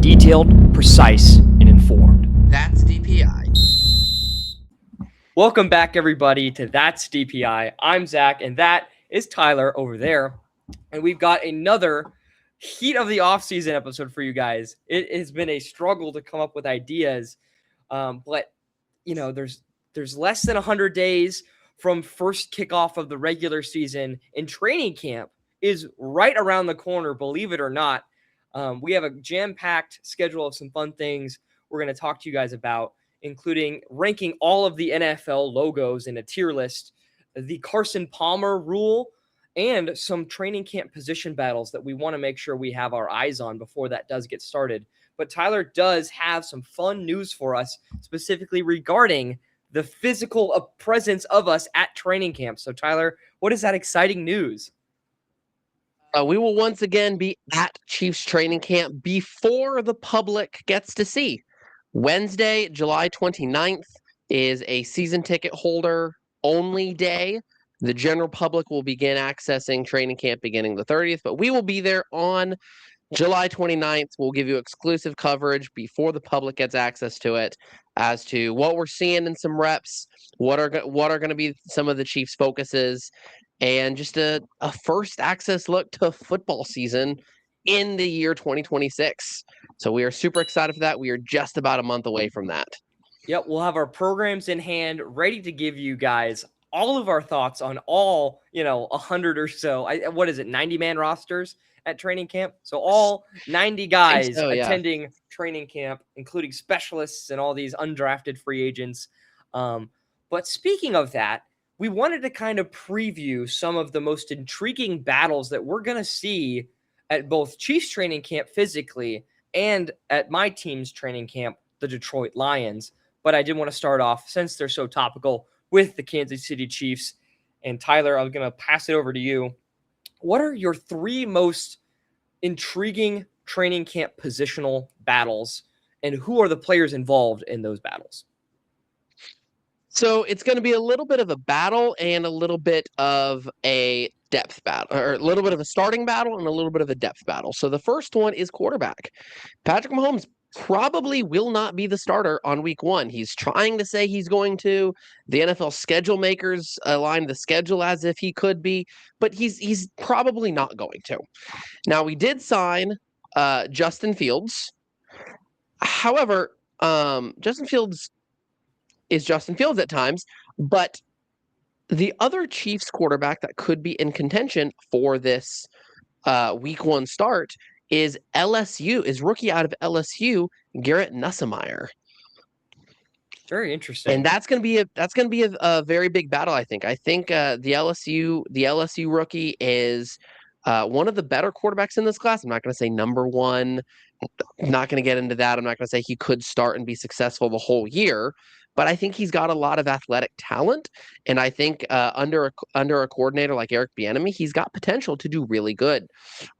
detailed, precise, and informed. That's DPI. Welcome back, everybody, to That's DPI. I'm Zach, and that is Tyler over there. And we've got another heat of the offseason episode for you guys. It has been a struggle to come up with ideas, but you know, there's less than 100 days from first kickoff of the regular season, and training camp is right around the corner, believe it or not. We have a jam-packed schedule of some fun things we're going to talk to you guys about, including ranking all of the NFL logos in a tier list, the Carson Palmer rule, and some training camp position battles that we want to make sure we have our eyes on before that does get started. But Tyler does have some fun news for us, specifically regarding the physical presence of us at training camp. So Tyler, what is that exciting news? We will once again be at Chiefs training camp before the public gets to see. Wednesday, July 29th is a season ticket holder only day. The general public will begin accessing training camp beginning the 30th, but we will be there on July 29th. We'll give you exclusive coverage before the public gets access to it as to what we're seeing in some reps, what are going to be some of the Chiefs' focuses, and just a first access look to football season in the year 2026. So we are super excited for that. We are just about a month away from that. Yep, we'll have our programs in hand, ready to give you guys all of our thoughts on all, 100 or so. What is it, 90-man rosters at training camp? So all 90 guys attending training camp, including specialists and all these undrafted free agents. But speaking of that, we wanted to kind of preview some of the most intriguing battles that we're going to see at both Chiefs training camp physically and at my team's training camp, the Detroit Lions. But I did want to start off, since they're so topical, with the Kansas City Chiefs. And Tyler, I'm going to pass it over to you. What are your three most intriguing training camp positional battles, and who are the players involved in those battles? So it's going to be a little bit of a battle and a little bit of a depth battle, or a little bit of a starting battle and a little bit of a depth battle. So the first one is quarterback. Patrick Mahomes probably will not be the starter on week one. He's trying to say he's going to. The NFL schedule makers align the schedule as if he could be, but he's probably not going to. Now, we did sign Justin Fields. However, Justin Fields is Justin Fields at times, but the other Chiefs quarterback that could be in contention for this week one start is rookie out of LSU, Garrett Nussmeier. Very interesting. And that's going to be a very big battle, I think. I think the LSU rookie is one of the better quarterbacks in this class. I'm not going to say number one. I'm not going to get into that. I'm not going to say he could start and be successful the whole year. But I think he's got a lot of athletic talent, and I think under a coordinator like Eric Bieniemy, he's got potential to do really good.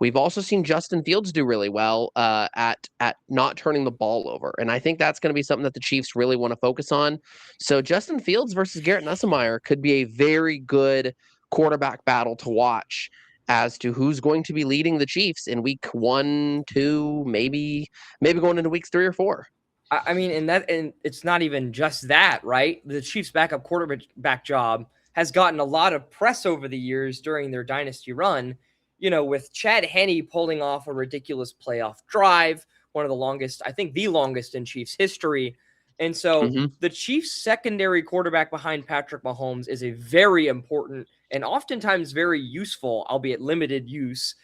We've also seen Justin Fields do really well at not turning the ball over, and I think that's going to be something that the Chiefs really want to focus on. So Justin Fields versus Garrett Nussmeier could be a very good quarterback battle to watch as to who's going to be leading the Chiefs in week 1, 2, maybe going into weeks 3 or 4. I mean, and it's not even just that, right? The Chiefs' backup quarterback job has gotten a lot of press over the years during their dynasty run, with Chad Henne pulling off a ridiculous playoff drive, one of the longest, I think the longest in Chiefs history. And so the Chiefs' secondary quarterback behind Patrick Mahomes is a very important and oftentimes very useful, albeit limited use,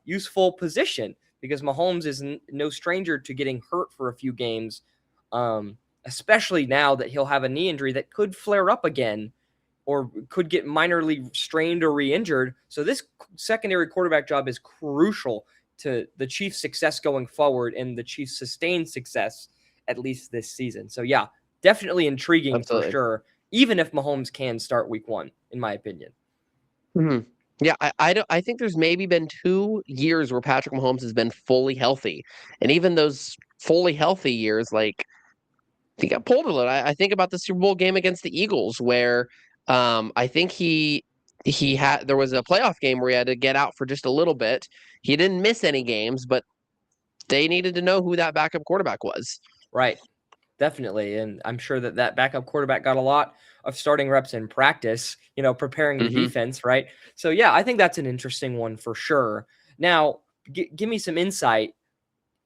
useful position. Because Mahomes is no stranger to getting hurt for a few games, especially now that he'll have a knee injury that could flare up again or could get minorly strained or re-injured. So this secondary quarterback job is crucial to the Chiefs' success going forward and the Chiefs' sustained success, at least this season. So, yeah, definitely intriguing for sure, even if Mahomes can start week 1, in my opinion. Mm-hmm. Yeah, I think there's maybe been 2 years where Patrick Mahomes has been fully healthy. And even those fully healthy years, like, he got pulled a little. I think about the Super Bowl game against the Eagles where I think there was a playoff game where he had to get out for just a little bit. He didn't miss any games, but they needed to know who that backup quarterback was. Right. Definitely. And I'm sure that that backup quarterback got a lot of starting reps in practice, preparing the Hmm. defense, right? So, yeah, I think that's an interesting one for sure. Now, give me some insight.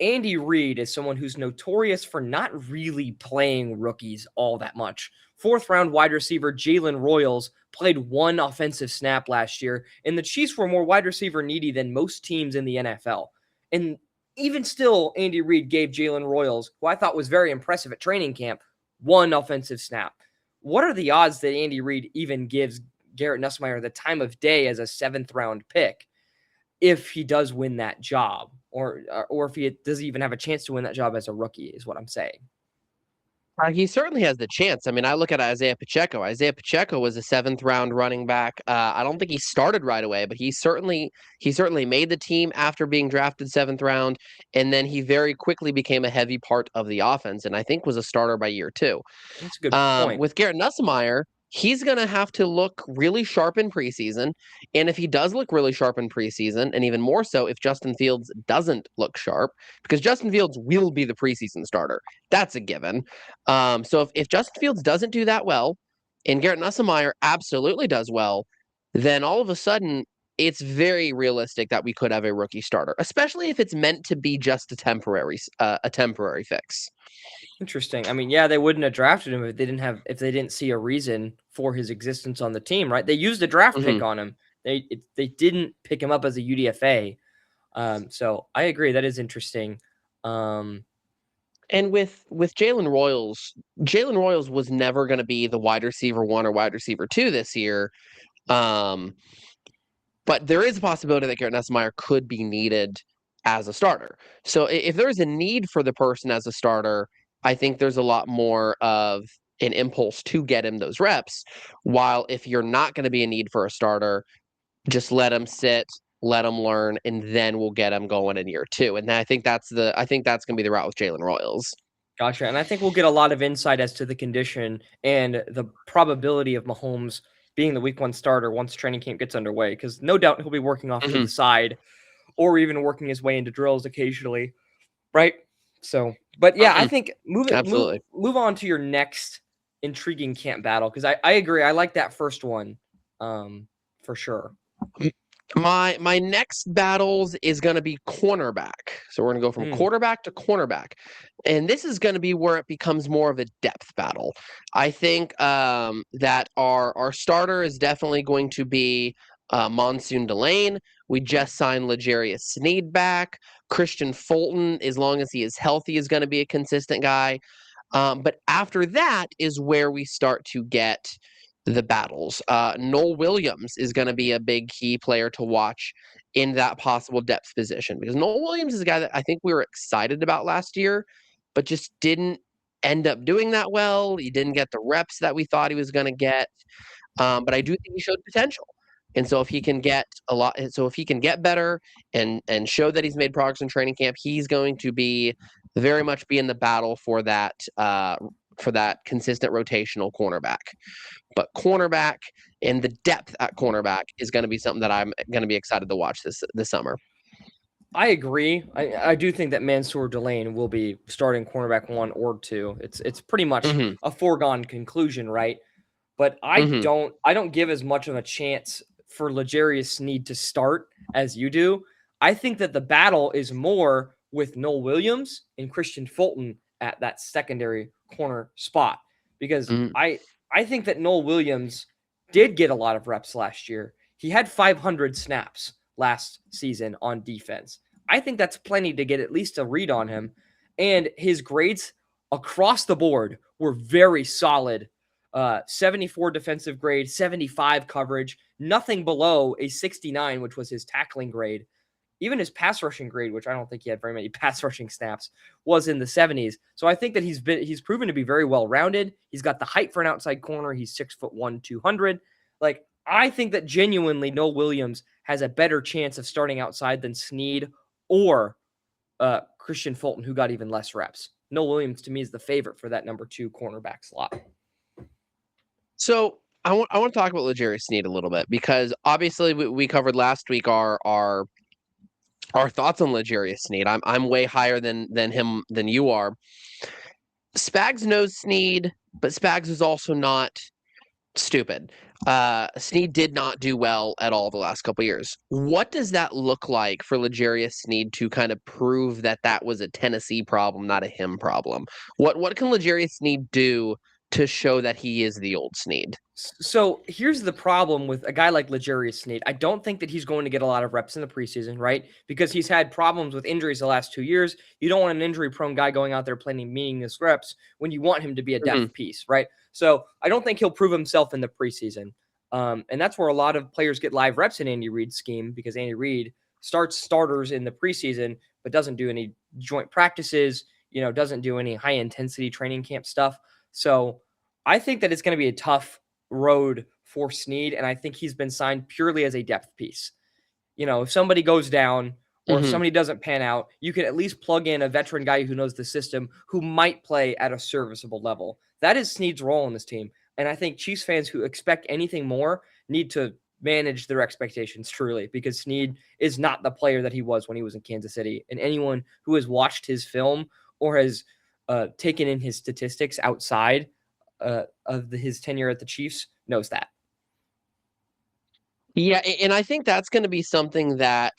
Andy Reid is someone who's notorious for not really playing rookies all that much. Fourth round wide receiver Jalen Royals played one offensive snap last year, and the Chiefs were more wide receiver needy than most teams in the NFL. And even still, Andy Reid gave Jalen Royals, who I thought was very impressive at training camp, one offensive snap. What are the odds that Andy Reid even gives Garrett Nussmeier the time of day as a seventh round pick if he does win that job, or if he does even have a chance to win that job as a rookie, is what I'm saying. He certainly has the chance. I mean, I look at Isaiah Pacheco. Isaiah Pacheco was a seventh round running back. I don't think he started right away, but he certainly made the team after being drafted seventh round, and then he very quickly became a heavy part of the offense, and I think was a starter by year two. That's a good point. With Garrett Nussmeier, he's going to have to look really sharp in preseason. And if he does look really sharp in preseason, and even more so if Justin Fields doesn't look sharp, because Justin Fields will be the preseason starter. That's a given. So if Justin Fields doesn't do that well, and Garrett Nussmeier absolutely does well, then all of a sudden, it's very realistic that we could have a rookie starter, especially if it's meant to be just a temporary fix. Interesting. I mean, yeah, they wouldn't have drafted him if they didn't see a reason for his existence on the team, right? They used a draft pick Mhm. on him. They didn't pick him up as a UDFA. So I agree. That is interesting. Um, And with Jalen Royals was never going to be the wide receiver one or wide receiver two this year. Um, but there is a possibility that Garrett Nussmeier could be needed as a starter. So if there is a need for the person as a starter, I think there's a lot more of an impulse to get him those reps. While if you're not going to be a need for a starter, just let him sit, let him learn, and then we'll get him going in year two. And I think that's going to be the route with Jalen Royals. Gotcha. And I think we'll get a lot of insight as to the condition and the probability of Mahomes being the week one starter once training camp gets underway, because no doubt he'll be working off to Mhm. the side or even working his way into drills occasionally, right? So, but yeah, I Mhm. think Absolutely. move on to your next intriguing camp battle, because I agree. I like that first one, for sure. My next battles is going to be cornerback. So we're going to go from Mm, quarterback to cornerback. And this is going to be where it becomes more of a depth battle. I think that our starter is definitely going to be Monsoon Delane. We just signed L'Jarius Sneed back. Christian Fulton, as long as he is healthy, is going to be a consistent guy. But after that is where we start to get the battles. Noel Williams is going to be a big key player to watch in that possible depth position because Noel Williams is a guy that I think we were excited about last year, but just didn't end up doing that well. He didn't get the reps that we thought he was going to get. But I do think he showed potential. And so if he can get better and show that he's made progress in training camp, he's going to be very much be in the battle for that consistent rotational cornerback. But cornerback and the depth at cornerback is going to be something that I'm going to be excited to watch this summer. I agree. I do think that Mansour Delane will be starting cornerback one or two. It's pretty much Hmm. a foregone conclusion, right? But Hmm. I don't give as much of a chance for L'Jarius Sneed to start as you do. I think that the battle is more with Noel Williams and Christian Fulton at that secondary corner spot, because Hmm. I think that Noel Williams did get a lot of reps last year. He had 500 snaps last season on defense. I think that's plenty to get at least a read on him, and his grades across the board were very solid. 74 defensive grade, 75 coverage, nothing below a 69, which was his tackling grade. Even his pass rushing grade, which I don't think he had very many pass rushing snaps, was in the 70s. So I think that he's proven to be very well rounded. He's got the height for an outside corner. He's 6'1", 200. Like, I think that genuinely Noel Williams has a better chance of starting outside than Sneed or Christian Fulton, who got even less reps. Noel Williams to me is the favorite for that number two cornerback slot. So I want to talk about L'Jarius Sneed a little bit because obviously we covered last week our Our thoughts on L'Jarius Sneed. I'm way higher than him than you are. Spags knows Sneed, but Spags is also not stupid. Sneed did not do well at all the last couple years. What does that look like for L'Jarius Sneed to kind of prove that that was a Tennessee problem, not a him problem? What can L'Jarius Sneed do to show that he is the old Sneed? So here's the problem with a guy like L'Jarius Sneed. I don't think that he's going to get a lot of reps in the preseason, right? Because he's had problems with injuries the last 2 years. You don't want an injury-prone guy going out there playing meaningless reps when you want him to be a depth piece, right? So I don't think he'll prove himself in the preseason. And that's where a lot of players get live reps in Andy Reid's scheme, because Andy Reid starts starters in the preseason, but doesn't do any joint practices, doesn't do any high-intensity training camp stuff. So I think that it's going to be a tough road for Sneed, and I think he's been signed purely as a depth piece. If somebody goes down or if somebody doesn't pan out, you can at least plug in a veteran guy who knows the system, who might play at a serviceable level. That is Sneed's role in this team. And I think Chiefs fans who expect anything more need to manage their expectations truly, because Sneed is not the player that he was when he was in Kansas City. And anyone who has watched his film or has taken in his statistics outside of his tenure at the Chiefs knows that. Yeah, and I think that's going to be something that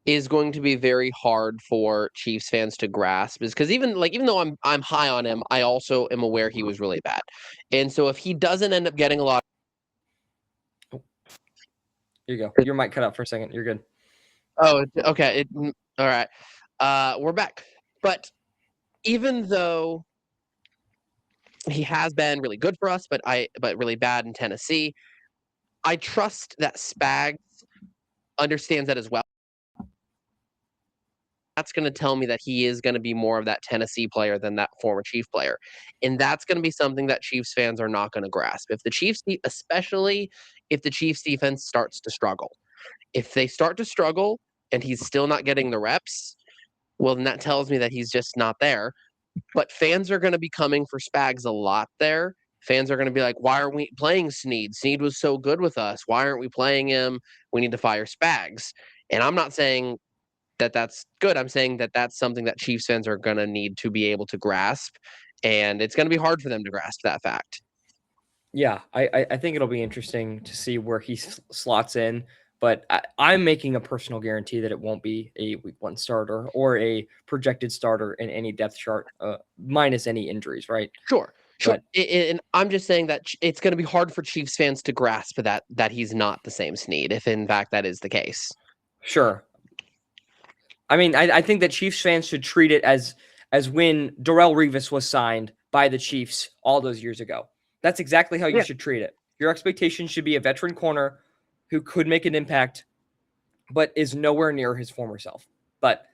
is going to be very hard for Chiefs fans to grasp, is because even though I'm high on him, I also am aware he was really bad. And so if he doesn't end up getting a lot. Here you go. Your mic cut out for a second. You're good. Oh, okay. All right. We're back. But even though he has been really good for us, but really bad in Tennessee, I trust that Spags understands that as well. That's going to tell me that he is going to be more of that Tennessee player than that former Chief player. And that's going to be something that Chiefs fans are not going to grasp. Especially if the Chiefs defense starts to struggle. If they start to struggle and he's still not getting the reps, well, then that tells me that he's just not there. But fans are going to be coming for Spags a lot there. Fans are going to be like, why aren't we playing Sneed? Sneed was so good with us. Why aren't we playing him? We need to fire Spags. And I'm not saying that that's good. I'm saying that that's something that Chiefs fans are going to need to be able to grasp. And it's going to be hard for them to grasp that fact. Yeah, I think it'll be interesting to see where he slots in. But I'm making a personal guarantee that it won't be a week 1 starter or a projected starter in any depth chart, minus any injuries, right? Sure. And I'm just saying that it's going to be hard for Chiefs fans to grasp that he's not the same Sneed, if in fact that is the case. Sure. I mean, I think that Chiefs fans should treat it as when Darrelle Revis was signed by the Chiefs all those years ago. That's exactly how you should treat it. Your expectation should be a veteran corner who could make an impact, but is nowhere near his former self. But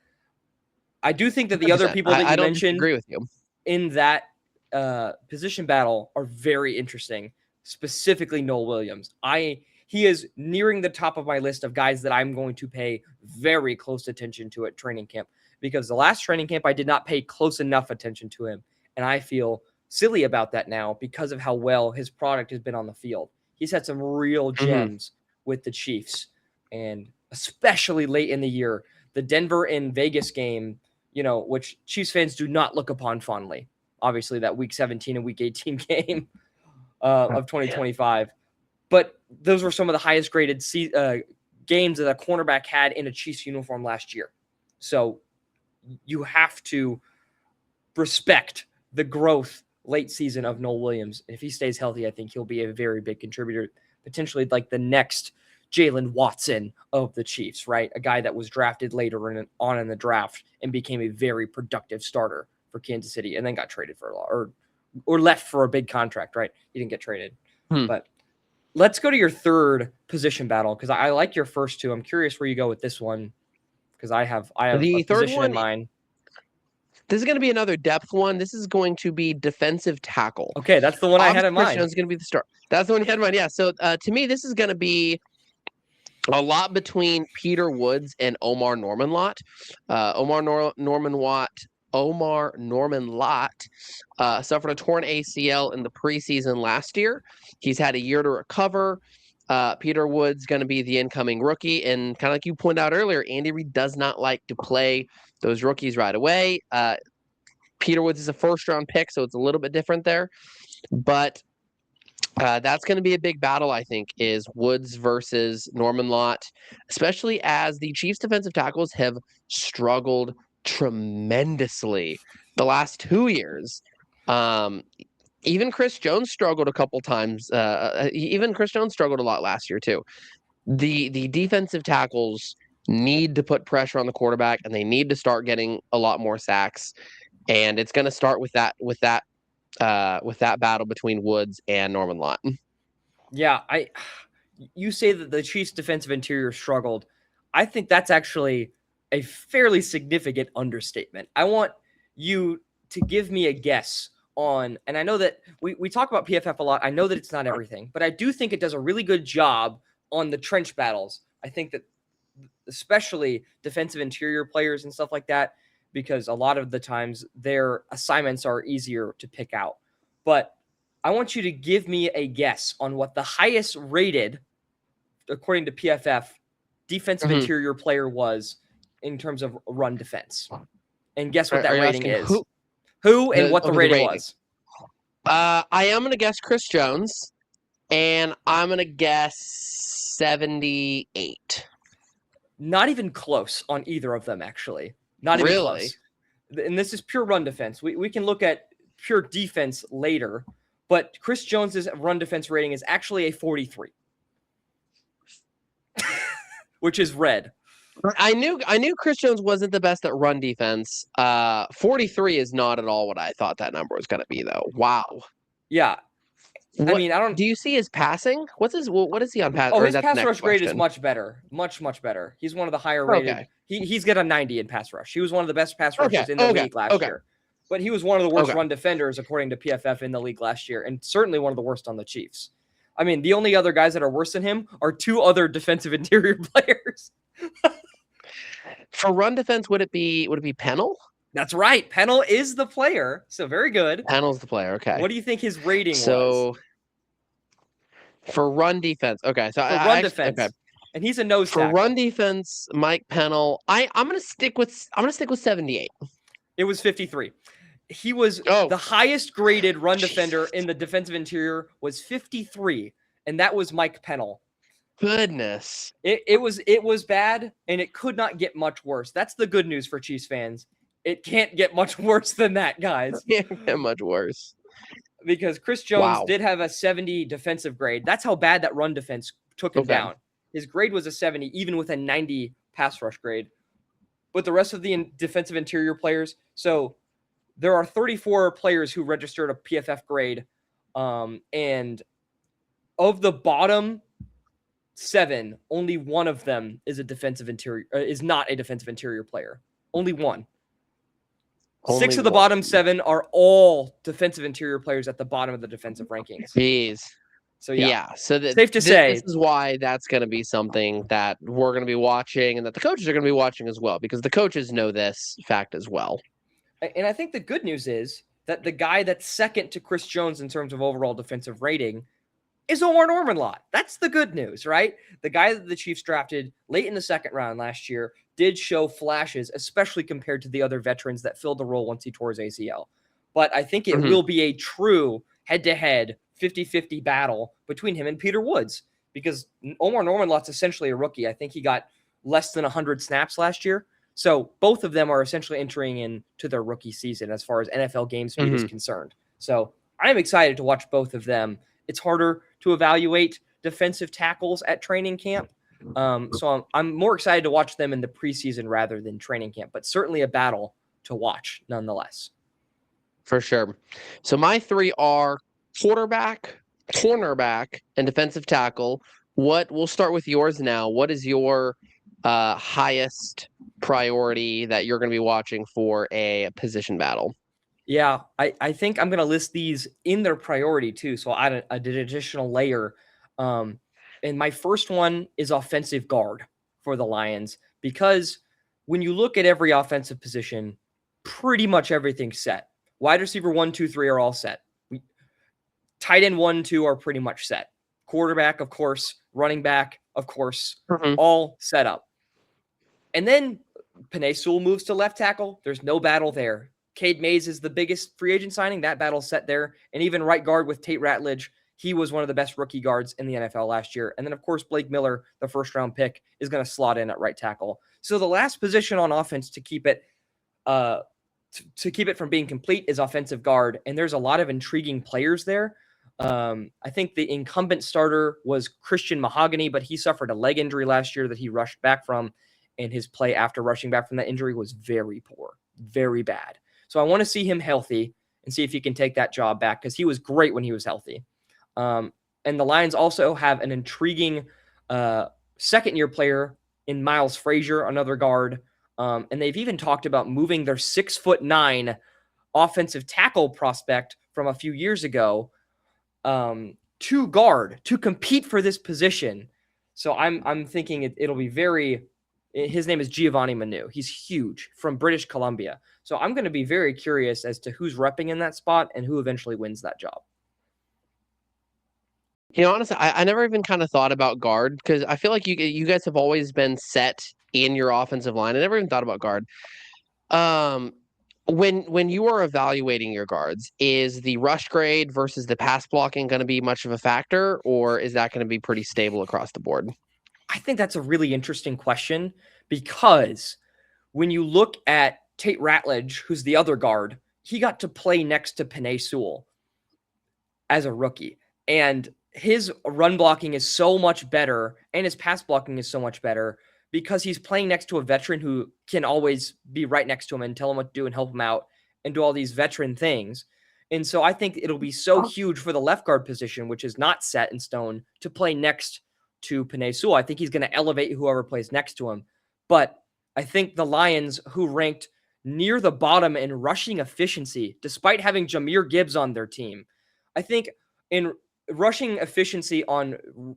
I do think that the 100%. I other people that you mentioned agree with you in that position battle are very interesting, specifically Noel Williams. He is nearing the top of my list of guys that I'm going to pay very close attention to at training camp, because the last training camp I did not pay close enough attention to him, and I feel silly about that now because of how well his product has been on the field. He's had some real gems with the Chiefs, and especially late in the year, the Denver and Vegas game, which Chiefs fans do not look upon fondly. Obviously, that Week 17 and Week 18 game of 2025. But those were some of the highest graded games that a cornerback had in a Chiefs uniform last year. So you have to respect the growth late season of Noel Williams. If he stays healthy, I think he'll be a very big contributor, potentially like the next Jalen Watson of the Chiefs, right? A guy that was drafted later on in the draft and became a very productive starter for Kansas City, and then got traded for or left for a big contract, right? He didn't get traded. But let's go to your third position battle, because I like your first two. I'm curious where you go with this one, because I have the a third position in mind. This is going to be another depth one. This is going to be defensive tackle. Okay, that's the one I had in mind. Is going to be the start. That's the one you had in mind. Yeah. So to me, this is going to be a lot between Peter Woods and Omar Norman-Lott. Omar Norman-Lott suffered a torn ACL in the preseason last year. He's had a year to recover. Peter Wood's going to be the incoming rookie. And kind of like you pointed out earlier, Andy Reid does not like to play those rookies right away. Peter Woods is a first-round pick, so it's a little bit different there. But that's going to be a big battle, I think, is Woods versus Norman Lott, especially as the Chiefs' defensive tackles have struggled tremendously the last 2 years. Even Chris Jones struggled a couple times. Even Chris Jones struggled a lot last year, too. The defensive tackles need to put pressure on the quarterback, and they need to start getting a lot more sacks. And it's going to start with that battle between Woods and Norman Lott. Yeah, you say that the Chiefs' defensive interior struggled. I think that's actually a fairly significant understatement. I want you to give me a guess on, and I know that we talk about PFF a lot. I know that it's not everything, but I do think it does a really good job on the trench battles. I think that especially defensive interior players and stuff like that, because a lot of the times their assignments are easier to pick out. But I want you to give me a guess on what the highest rated, according to PFF, defensive interior player was in terms of run defense. And guess what that rating is. Who and what the rating was. I am going to guess Chris Jones, and I'm going to guess 78. Not even close on either of them, actually. Not even close. And this is pure run defense. We can look at pure defense later, but Chris Jones's run defense rating is actually a 43, which is red. I knew Chris Jones wasn't the best at run defense. 43 is not at all what I thought that number was going to be, though. Wow. Yeah. I don't. Do you see his passing? What is he on pass? Oh, his pass rush grade is much better. Much better. He's one of the higher rated. Okay. He's got a 90 in pass rush. He was one of the best pass rushers in the league last year. But he was one of the worst run defenders, according to PFF, in the league last year, and certainly one of the worst on the Chiefs. I mean, the only other guys that are worse than him are two other defensive interior players. For run defense, would it be Pennell? That's right. Pennell is the player. So very good. Pennell's the player. Okay. What do you think his rating was? For run defense. Okay. So run defense. Okay. And he's a nose tackle. For run defense, Mike Pennell, I'm gonna stick with 78. It was 53. He was the highest graded run defender in the defensive interior was 53, and that was Mike Pennell. Goodness. It was bad, and it could not get much worse. That's the good news for Chiefs fans. It can't get much worse than that, guys. It can't get much worse. Because Chris Jones did have a 70 defensive grade. That's how bad that run defense took him down. His grade was a 70, even with a 90 pass rush grade. But the rest of the defensive interior players, so there are 34 players who registered a PFF grade, and of the bottom 7, only one of them is not a defensive interior player. Only one. 6 of the bottom 7 are all defensive interior players at the bottom of the defensive rankings. Jeez. So yeah. So safe to say this is why that's going to be something that we're going to be watching, and that the coaches are going to be watching as well, because the coaches know this fact as well. And I think the good news is that the guy that's second to Chris Jones in terms of overall defensive rating is Norman Lott. That's the good news, right? The guy that the Chiefs drafted late in the second round last year did show flashes, especially compared to the other veterans that filled the role once he tore his ACL. But I think it will be a true head-to-head 50-50 battle between him and Peter Woods, because Norman Lott's essentially a rookie. I think he got less than 100 snaps last year. So both of them are essentially entering into their rookie season as far as NFL game speed is concerned. So I'm excited to watch both of them. It's harder to evaluate defensive tackles at training camp. So I'm more excited to watch them in the preseason rather than training camp, but certainly a battle to watch nonetheless. For sure. So my 3 are quarterback, cornerback, and defensive tackle. We'll start with yours now. What is your highest priority that you're going to be watching for a position battle? Yeah, I think I'm going to list these in their priority too. So I did an additional layer. And my first one is offensive guard for the Lions, because when you look at every offensive position, pretty much everything's set. Wide receiver 1, 2, 3 are all set. Tight end 1, 2 are pretty much set. Quarterback, of course, running back, of course, Mhm. all set up. And then Penei Sewell moves to left tackle. There's no battle there. Cade Mays is the biggest free agent signing. That battle's set there. And even right guard with Tate Ratledge, he was one of the best rookie guards in the NFL last year. And then, of course, Blake Miller, the first round pick, is going to slot in at right tackle. So the last position on offense to keep it from being complete is offensive guard. And there's a lot of intriguing players there. I think the incumbent starter was Christian Mahogany, but he suffered a leg injury last year that he rushed back from. And his play after rushing back from that injury was very poor, very bad. So I want to see him healthy and see if he can take that job back because he was great when he was healthy. And the Lions also have an intriguing second-year player in Miles Frazier, another guard. And they've even talked about moving their 6'9" offensive tackle prospect from a few years ago to guard to compete for this position. So I'm thinking it'll be very. His name is Giovanni Manu. He's huge from British Columbia. So I'm going to be very curious as to who's repping in that spot and who eventually wins that job. Honestly, I never even kind of thought about guard because I feel like you guys have always been set in your offensive line. I never even thought about guard. When you are evaluating your guards, is the rush grade versus the pass blocking going to be much of a factor, or is that going to be pretty stable across the board? I think that's a really interesting question because when you look at Tate Ratledge, who's the other guard, he got to play next to Penei Sewell as a rookie. And his run blocking is so much better and his pass blocking is so much better because he's playing next to a veteran who can always be right next to him and tell him what to do and help him out and do all these veteran things. And so I think it'll be so huge for the left guard position, which is not set in stone, to play next to Penei Sewell. I think he's going to elevate whoever plays next to him. But I think the Lions, who ranked near the bottom in rushing efficiency, despite having Jahmyr Gibbs on their team, I think in rushing efficiency on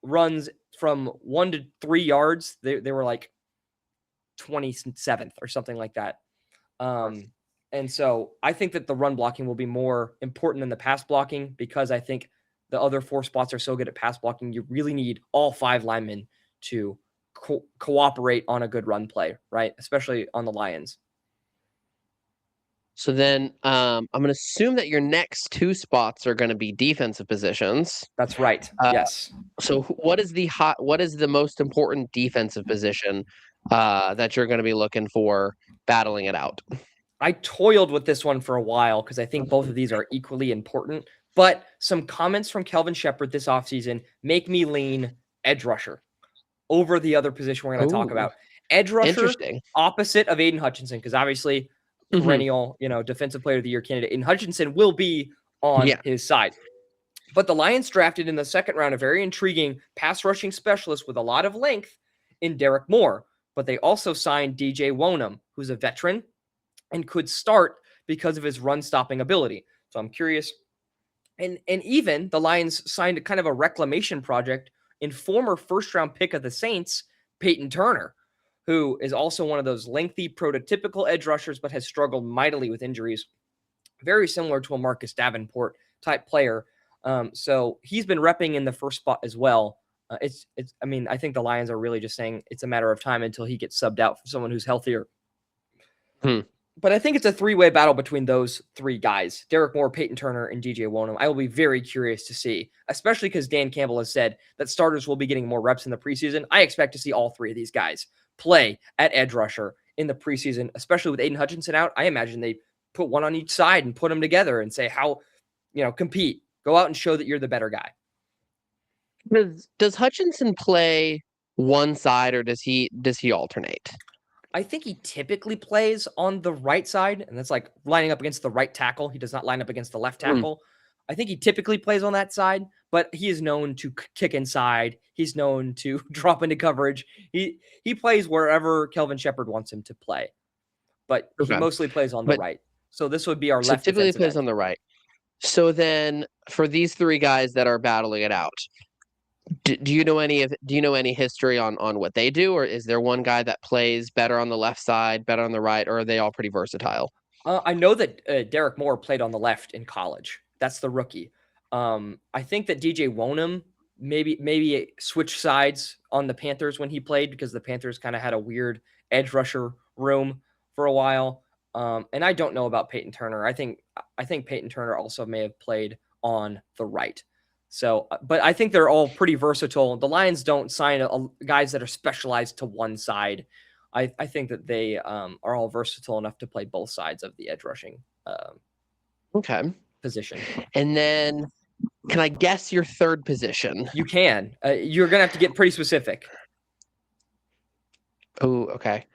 runs from 1 to 3 yards, they were like 27th or something like that. And so I think that the run blocking will be more important than the pass blocking because I think the other 4 spots are so good at pass blocking. You really need all 5 linemen to cooperate on a good run play, right? Especially on the Lions. So then I'm going to assume that your next 2 spots are going to be defensive positions. That's right. Yes. So what is the most important defensive position that you're going to be looking for battling it out? I toiled with this one for a while because I think both of these are equally important. But some comments from Kelvin Shepherd this offseason make me lean edge rusher over the other position we're going to talk about. Edge rusher opposite of Aiden Hutchinson, because obviously perennial, defensive player of the year candidate Aiden Hutchinson will be on his side. But the Lions drafted in the second round a very intriguing pass rushing specialist with a lot of length in Derek Moore. But they also signed DJ Wonham, who's a veteran and could start because of his run stopping ability. So I'm curious. And even the Lions signed kind of a reclamation project in former first round pick of the Saints, Peyton Turner, who is also one of those lengthy prototypical edge rushers, but has struggled mightily with injuries. Very similar to a Marcus Davenport type player. So he's been repping in the first spot as well. I think the Lions are really just saying it's a matter of time until he gets subbed out for someone who's healthier. But I think it's a 3-way battle between those 3 guys, Derek Moore, Peyton Turner, and DJ Wonham. I will be very curious to see, especially because Dan Campbell has said that starters will be getting more reps in the preseason. I expect to see all 3 of these guys play at edge rusher in the preseason, especially with Aiden Hutchinson out. I imagine they put one on each side and put them together and say, compete. Go out and show that you're the better guy. Does Hutchinson play one side or does he alternate? I think he typically plays on the right side, and that's like lining up against the right tackle. He does not line up against the left tackle. I think he typically plays on that side, but he is known to kick inside. He's known to drop into coverage. He plays wherever Kelvin Shepherd wants him to play, but he mostly plays on the right. So this would be our left. Typically plays on the right. So then for these 3 guys that are battling it out, do you know any history on what they do, or is there one guy that plays better on the left side, better on the right, or are they all pretty versatile? I know that Derek Moore played on the left in college. That's the rookie. I think that DJ Wonham maybe switch sides on the Panthers when he played, because the Panthers kind of had a weird edge rusher room for a while. And I don't know about Peyton Turner. I think Peyton Turner also may have played on the right. So, but I think they're all pretty versatile. The Lions don't sign guys that are specialized to one side. I think that they are all versatile enough to play both sides of the edge rushing Okay. position. And then, can I guess your third position? You can. You're gonna have to get pretty specific. Oh, okay.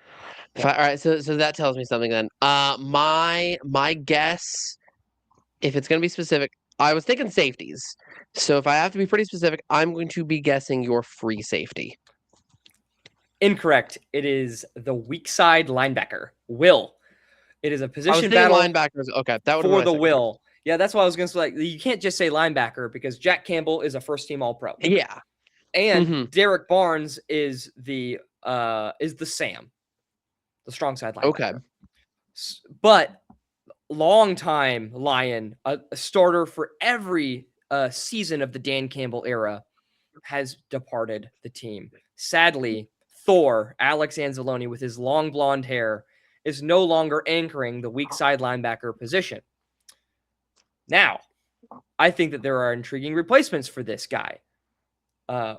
All right, so that tells me something then. My guess, if it's gonna be specific, I was thinking safeties. So if I have to be pretty specific, I'm going to be guessing your free safety. Incorrect. It is the weak side linebacker, Will. It is a position battle. Linebackers. Okay, that would for the Will. Yeah, that's why I was going to say. Like, you can't just say linebacker, because Jack Campbell is a first-team All-Pro. Yeah, and Derek Barnes is the Sam, the strong side linebacker. Okay, but long-time Lion, a starter for every season of the Dan Campbell era, has departed the team. Sadly, Thor, Alex Anzalone, with his long blonde hair, is no longer anchoring the weak side linebacker position. Now, I think that there are intriguing replacements for this guy.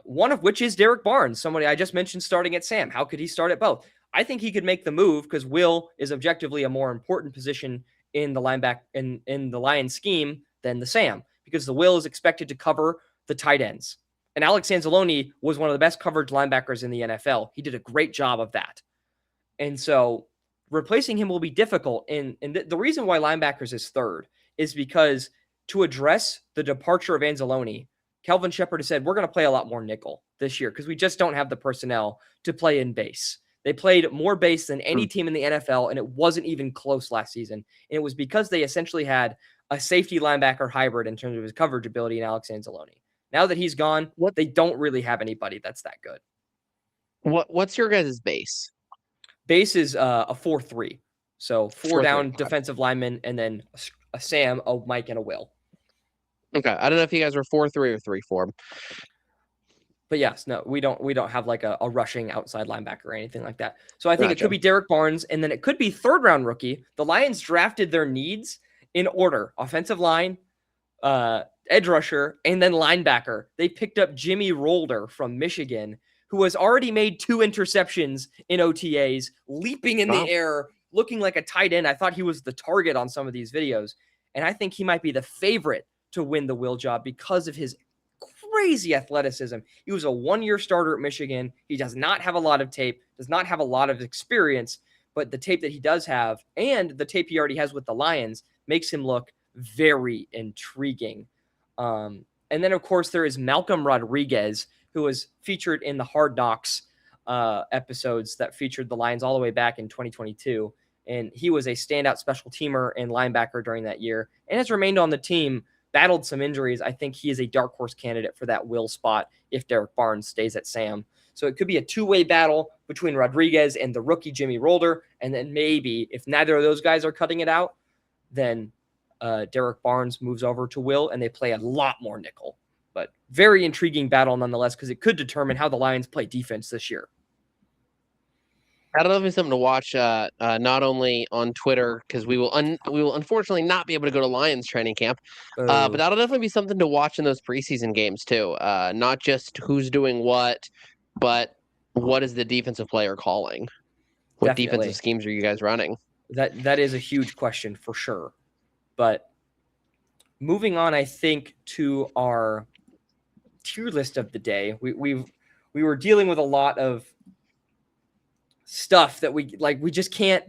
One of which is Derek Barnes, somebody I just mentioned starting at Sam. How could he start at both? I think he could make the move, because Will is objectively a more important position in the in the Lions scheme than the Sam, because the Will is expected to cover the tight ends. And Alex Anzalone was one of the best coverage linebackers in the NFL. He did a great job of that. And so replacing him will be difficult. And the reason why linebackers is third is because, to address the departure of Anzalone, Kelvin Shepard has said, we're going to play a lot more nickel this year, because we just don't have the personnel to play in base. They played more base than any team in the NFL, and it wasn't even close last season. And it was because they essentially had a safety linebacker hybrid in terms of his coverage ability in Alex Anzalone. Now that he's gone, they don't really have anybody that's that good. What's your guys' base? Base is a 4-3. So 4 down defensive linemen, and then a Sam, a Mike, and a Will. Okay, I don't know if you guys are 4-3 or 3-4. But yes, no, we don't have like a rushing outside linebacker or anything like that. So I think it could be Derek Barnes, and then it could be third round rookie. The Lions drafted their needs in order: offensive line, edge rusher, and then linebacker. They picked up Jimmy Rolder from Michigan, who has already made 2 interceptions in OTAs, leaping in the air, looking like a tight end. I thought he was the target on some of these videos. And I think he might be the favorite to win the Will job because of his crazy athleticism. He was a 1-year starter at Michigan. He does not have a lot of tape, does not have a lot of experience, but the tape that he does have, and the tape he already has with the Lions, makes him look very intriguing. And then, of course, there is Malcolm Rodriguez, who was featured in the Hard Knocks episodes that featured the Lions all the way back in 2022. And he was a standout special teamer and linebacker during that year, and has remained on the team, battled some injuries. I think he is a dark horse candidate for that Will spot if Derek Barnes stays at Sam. So it could be a 2-way battle between Rodriguez and the rookie Jimmy Rolder. And then maybe, if neither of those guys are cutting it out, then Derek Barnes moves over to Will, and they play a lot more nickel. But very intriguing battle nonetheless, because it could determine how the Lions play defense this year. That'll be something to watch, not only on Twitter, because we will unfortunately not be able to go to Lions training camp, but that'll definitely be something to watch in those preseason games too. Not just who's doing what, but what is the defensive player calling? What defensive schemes are you guys running? That is a huge question for sure. But moving on, I think, to our tier list of the day, we were dealing with a lot of stuff that we just can't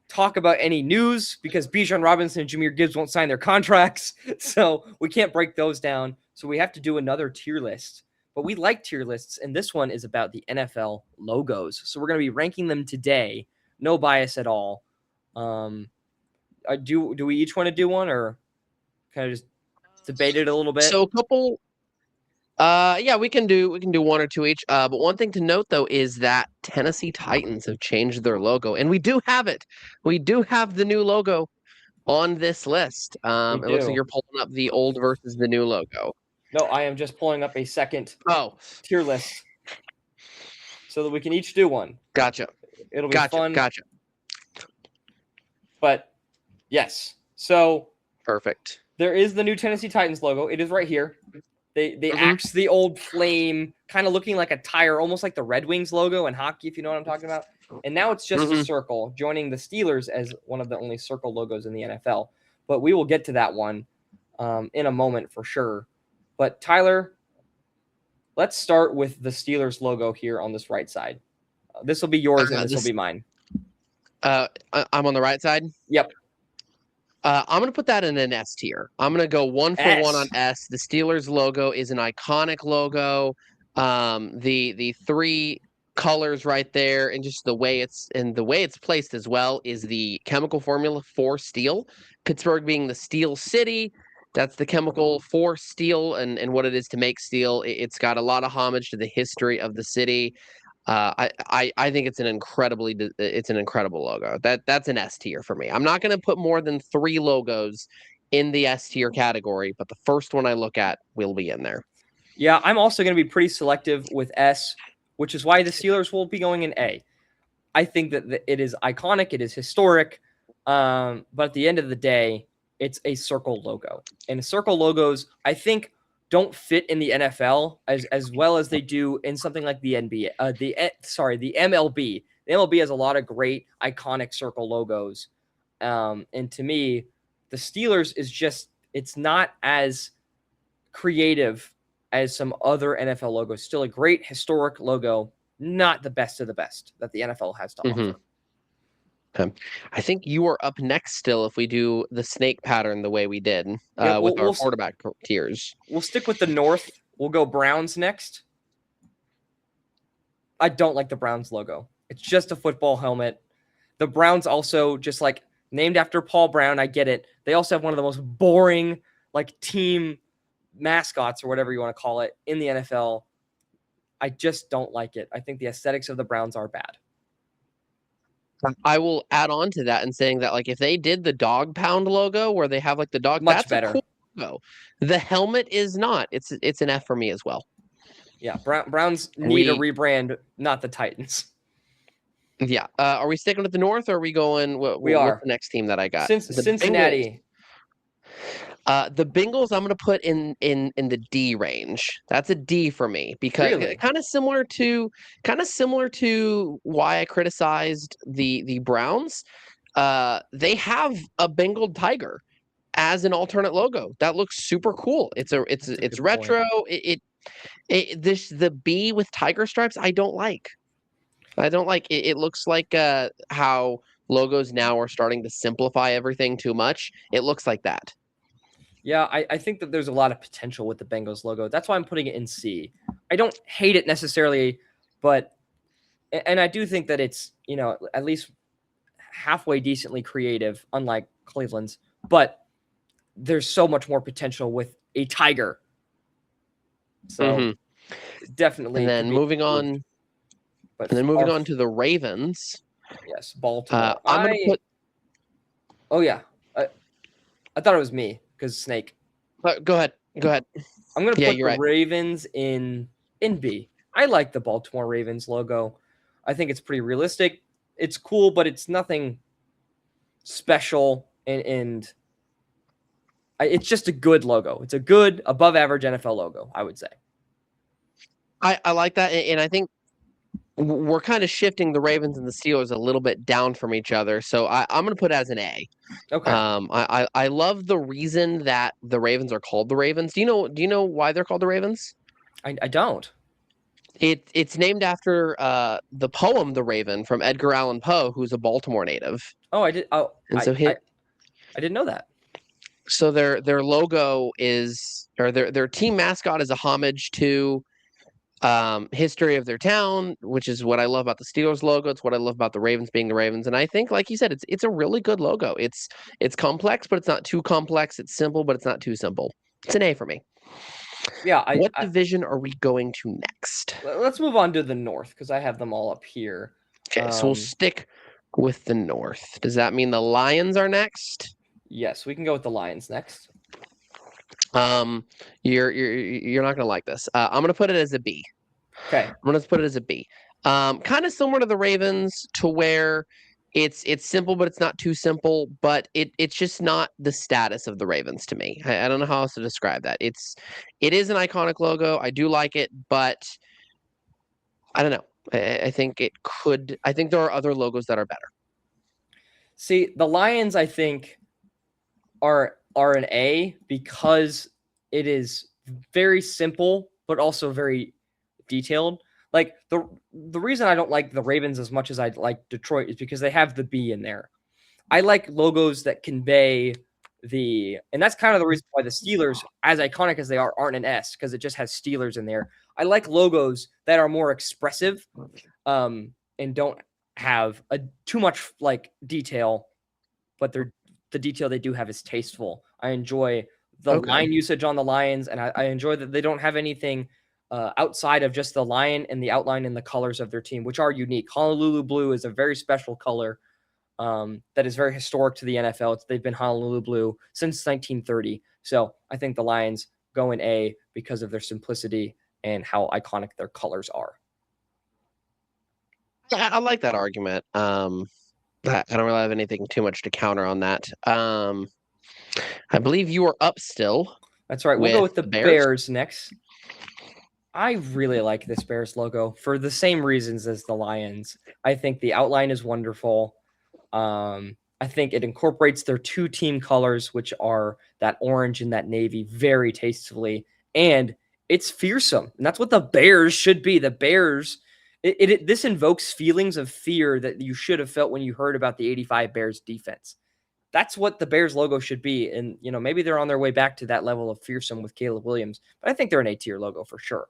talk about any news, because Bijan Robinson and Jahmyr Gibbs won't sign their contracts. So we can't break those down. So we have to do another tier list. But we like tier lists, and this one is about the NFL logos. So we're going to be ranking them today. No bias at all. Do we each want to do one, or kind of just debate it a little bit? So a couple. Yeah, we can do 1 or 2 each. But one thing to note though is that Tennessee Titans have changed their logo, and we do have it. We do have the new logo on this list. It looks like you're pulling up the old versus the new logo. No, I am just pulling up a second Oh, tier list so that we can each do one. gotcha. It'll be fun. Gotcha. But yes, so Perfect. there is the new Tennessee Titans logo. It is right here. They Mhm. axed the old flame, kind of looking like a tire, almost like the Red Wings logo in hockey, if you know what I'm talking about. And now it's just a Mhm. circle, joining the Steelers as one of the only circle logos in the NFL. But we will get to that one in a moment for sure. But Tyler, let's start with the Steelers logo here on this right side. This will be yours and this will be mine. I'm on the right side. Yep. I'm going to put that in an S tier. I'm going to go 1-for-1 on S. The Steelers logo is an iconic logo. The three colors right there, and just the way it's placed as well, is the chemical formula for steel. Pittsburgh being the steel city, that's the chemical for steel and what it is to make steel. It's got a lot of homage to the history of the city. I think it's an incredible logo. That's an S tier for me. I'm not going to put more than 3 logos in the S tier category, but the first one I look at will be in there. Yeah, I'm also going to be pretty selective with S, which is why the Steelers will be going in A. I think that it is iconic, it is historic, but at the end of the day, it's a circle logo, and circle logos, I think, don't fit in the NFL as well as they do in something like the NBA. The MLB. The MLB has a lot of great iconic circle logos, and to me, the Steelers is just it's not as creative as some other NFL logos. Still a great historic logo, not the best of the best that the NFL has to offer. Okay. I think you are up next still if we do the snake pattern the way we did Yeah, with our quarterback tiers. We'll stick with the North. We'll go Browns next. I don't like the Browns logo. It's just a football helmet. The Browns also just like named after Paul Brown. I get it. They also have one of the most boring like team mascots or whatever you want to call it in the NFL. I just don't like it. I think the aesthetics of the Browns are bad. I will add on to that and saying that like if they did the dog pound logo where they have like the dog, Much that's better. A cool logo. The helmet is not. It's an F for me as well. Yeah, Browns need a rebrand, not the Titans. Yeah. Are we sticking with the North, or are we going? What's the next team that I got? Cincinnati. The Bengals, I'm going to put in the D range. That's a D for me because kind of similar to why I criticized the Browns. They have a Bengal tiger as an alternate logo. That looks super cool. It's retro. The B with tiger stripes, I don't like. It looks like how logos now are starting to simplify everything too much. It looks like that. Yeah, I think that there's a lot of potential with the Bengals logo. That's why I'm putting it in C. I don't hate it necessarily, but and I do think that it's, at least halfway decently creative, unlike Cleveland's, but there's so much more potential with a tiger. So definitely. And then moving on to the Ravens. Yes, Baltimore. I'm going to put. Oh yeah, I thought it was me because Snake. Go ahead. I'm going to put the Ravens in B. I like the Baltimore Ravens logo. I think it's pretty realistic. It's cool, but it's nothing special, and it's just a good logo. It's a good, above average NFL logo, I would say. I like that, and I think we're kind of shifting the Ravens and the Steelers a little bit down from each other. So I'm going to put it as an A. Okay. I love the reason that the Ravens are called the Ravens. Do you know why they're called the Ravens? I don't. It's named after the poem "The Raven" from Edgar Allan Poe, who's a Baltimore native. Oh, I did. Oh, and I didn't know that. So their logo is, or their team mascot is a homage to history of their town, which is what I love about the Steelers logo. It's what I love about the Ravens being the Ravens. And I think, like you said, it's a really good logo. It's complex, but it's not too complex. It's simple, but it's not too simple. It's an A for me. Yeah. What division are we going to next? Let's move on to the North because I have them all up here. Okay, so we'll stick with the North. Does that mean the Lions are next? Yes, we can go with the Lions next. Um, you're not gonna like this. I'm gonna put it as a B. Okay. I'm gonna put it as a B. Kind of similar to the Ravens, to where it's simple, but it's not too simple. But it's just not the status of the Ravens to me. I don't know how else to describe that. It is an iconic logo. I do like it, but I don't know. I think it could. I think there are other logos that are better. See, the Lions, I think, are an A because it is very simple, but also very detailed. Like the reason I don't like the Ravens as much as I like Detroit is because they have the B in there. I like logos that convey and that's kind of the reason why the Steelers, as iconic as they are, aren't an S because it just has Steelers in there. I like logos that are more expressive, and don't have too much like detail, but the detail they do have is tasteful. I enjoy the Okay. line usage on the Lions, and I enjoy that they don't have anything outside of just the lion and the outline and the colors of their team, which are unique. Honolulu blue is a very special color, that is very historic to the NFL. They've been Honolulu blue since 1930. So I think the Lions go in A because of their simplicity and how iconic their colors are. I like that argument. I don't really have anything too much to counter on that. I believe you are up still That's right. We'll go with with the the Bears. Bears next. I really like this Bears logo for the same reasons as the Lions. I think the outline is wonderful. I think it incorporates their two team colors, which are that orange and that navy, very tastefully. And it's fearsome. And that's what the Bears should be. The Bears, this invokes feelings of fear that you should have felt when you heard about the 85 Bears defense. That's what the Bears logo should be. And, maybe they're on their way back to that level of fearsome with Caleb Williams, but I think they're an A tier logo for sure.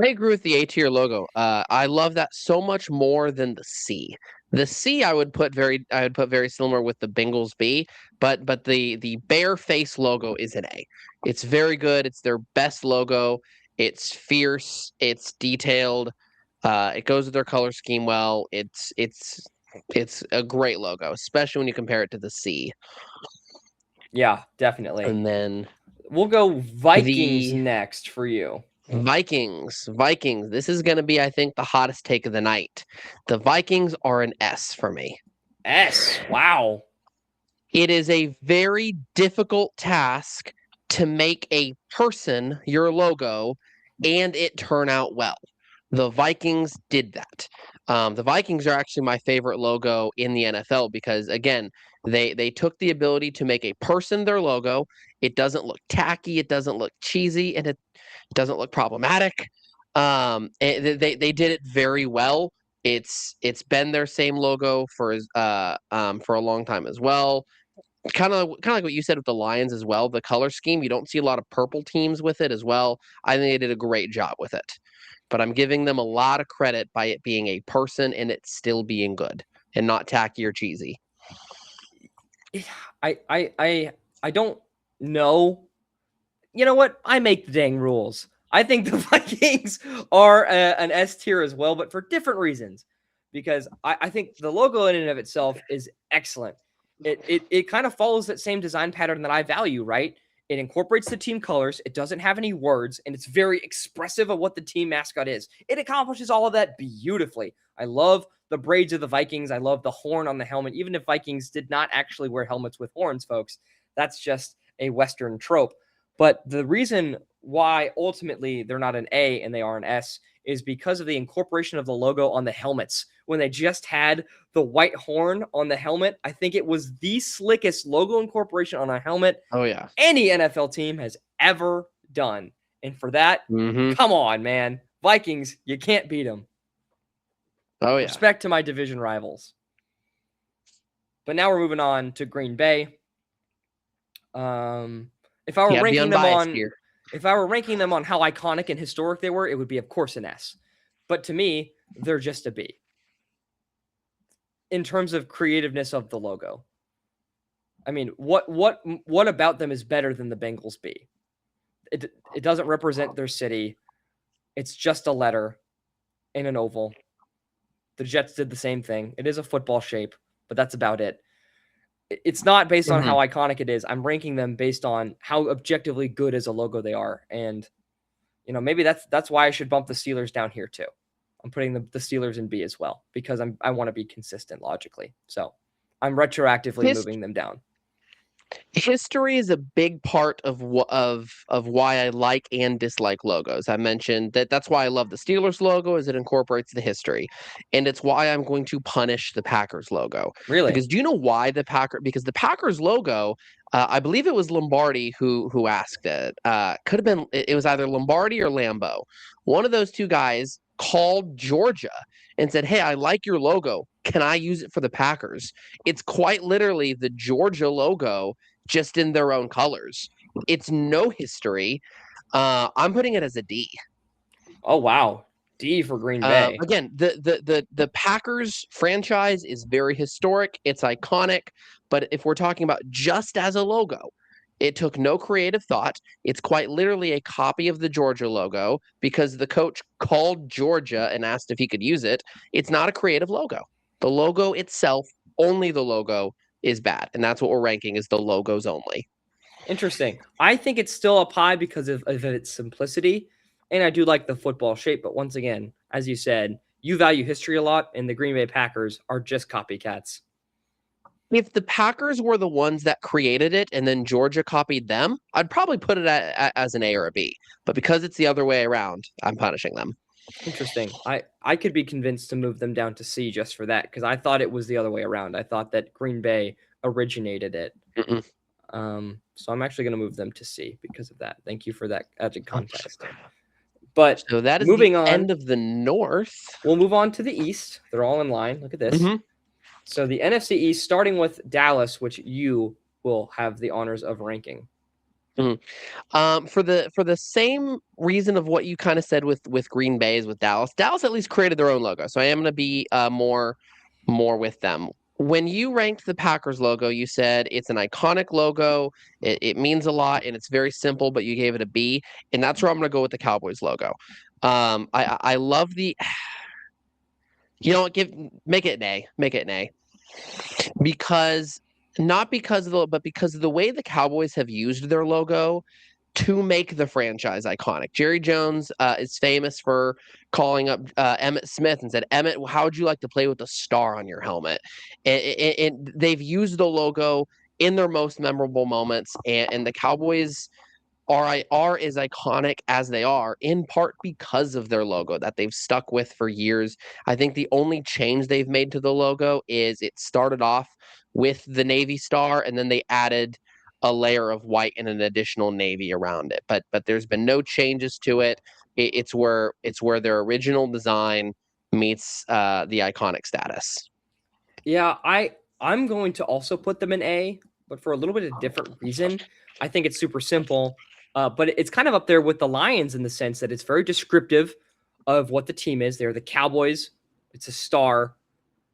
I agree with the A tier logo. I love that so much more than the C. The C I would put very similar with the Bengals B, but the bear face logo is an A. It's very good. It's their best logo. It's fierce. It's detailed. It goes with their color scheme well. It's a great logo, especially when you compare it to the C. Yeah, definitely. And then We'll go Vikings the next for you. Vikings. This is going to be, I think, the hottest take of the night. The Vikings are an S for me. S. Wow. It is a very difficult task to make a person your logo and it turn out well. The Vikings did that. The Vikings are actually my favorite logo in the NFL because, again, they took the ability to make a person their logo. It doesn't look tacky, it doesn't look cheesy, and it doesn't look problematic. They did it very well. It's been their same logo for a long time as well. Kind of like what you said with the Lions as well. The color scheme, you don't see a lot of purple teams with it as well. I think they did a great job with it. But I'm giving them a lot of credit by it being a person and it still being good and not tacky or cheesy. I don't know. You know what? I make the dang rules. I think the Vikings are an S tier as well, but for different reasons. Because I think the logo in and of itself is excellent. It kind of follows that same design pattern that I value, right? It incorporates the team colors. It doesn't have any words, and it's very expressive of what the team mascot is. It accomplishes all of that beautifully. I love the braids of the Vikings. I love the horn on the helmet. Even if Vikings did not actually wear helmets with horns, folks, that's just a Western trope. But the reason why ultimately they're not an A and they are an S is because of the incorporation of the logo on the helmets. When they just had the white horn on the helmet, I think it was the slickest logo incorporation on a helmet Oh yeah. any NFL team has ever done. And for that, come on, man. Vikings, you can't beat them. Oh yeah. Respect to my division rivals. But now we're moving on to Green Bay. If I were ranking them on here. If I were ranking them on how iconic and historic they were, it would be, of course, an S. But to me, they're just a B. In terms of creativeness of the logo. I mean, what about them is better than the Bengals B? It doesn't represent their city. It's just a letter in an oval. The Jets did the same thing. It is a football shape, but that's about it. it's not based on how iconic it is. I'm ranking them based on how objectively good as a logo they are. And, maybe that's why I should bump the Steelers down here too. I'm putting the Steelers in B as well because I want to be consistent logically. So I'm retroactively moving them down. History is a big part of why I like and dislike logos. I mentioned that's why I love the Steelers logo, is it incorporates the history, and it's why I'm going to punish the Packers logo. Really? Because do you know why because the Packers logo, I believe it was Lombardi who asked it. Could have been, it was either Lombardi or Lambeau. One of those two guys called Georgia and said, "Hey, I like your logo. Can I use it for the Packers?" It's quite literally the Georgia logo, just in their own colors. It's no history. I'm putting it as a D. Oh wow, D for Green Bay. Again, the Packers franchise is very historic. It's iconic. But if we're talking about just as a logo, it took no creative thought. It's quite literally a copy of the Georgia logo because the coach called Georgia and asked if he could use it. It's not a creative logo. The logo itself, only the logo, is bad. And that's what we're ranking, is the logos only. Interesting. I think it's still up high because of its simplicity. And I do like the football shape. But once again, as you said, you value history a lot, and the Green Bay Packers are just copycats. If the Packers were the ones that created it and then Georgia copied them, I'd probably put it as an A or a B. But because it's the other way around, I'm punishing them. Interesting. I could be convinced to move them down to C just for that, because I thought it was the other way around. I thought that Green Bay originated it. So I'm actually going to move them to C because of that. Thank you for that added context. But so that is moving the on, end of the North. We'll move on to the East. They're all in line. Look at this. So the NFC East, starting with Dallas, which you will have the honors of ranking. For the same reason of what you kind of said with Green Bay is with Dallas. Dallas at least created their own logo, so I am going to be more with them. When you ranked the Packers logo, you said it's an iconic logo. It means a lot, and it's very simple, but you gave it a B, and that's where I'm going to go with the Cowboys logo. I love the. Make it an A. Make it an A. Because not because of but because of the way the Cowboys have used their logo to make the franchise iconic. Jerry Jones is famous for calling up Emmitt Smith and said, "Emmitt, how would you like to play with a star on your helmet?" And they've used the logo in their most memorable moments, and the Cowboys are as iconic as they are, in part because of their logo that they've stuck with for years. I think the only change they've made to the logo is it started off with the Navy star, and then they added a layer of white and an additional navy around it. But there's been no changes to it. It's where their original design meets the iconic status. Yeah, I'm going to also put them in A, but for a little bit of different reason. I think it's super simple, but it's kind of up there with the Lions in the sense that it's very descriptive of what the team is. They're the Cowboys. It's a star,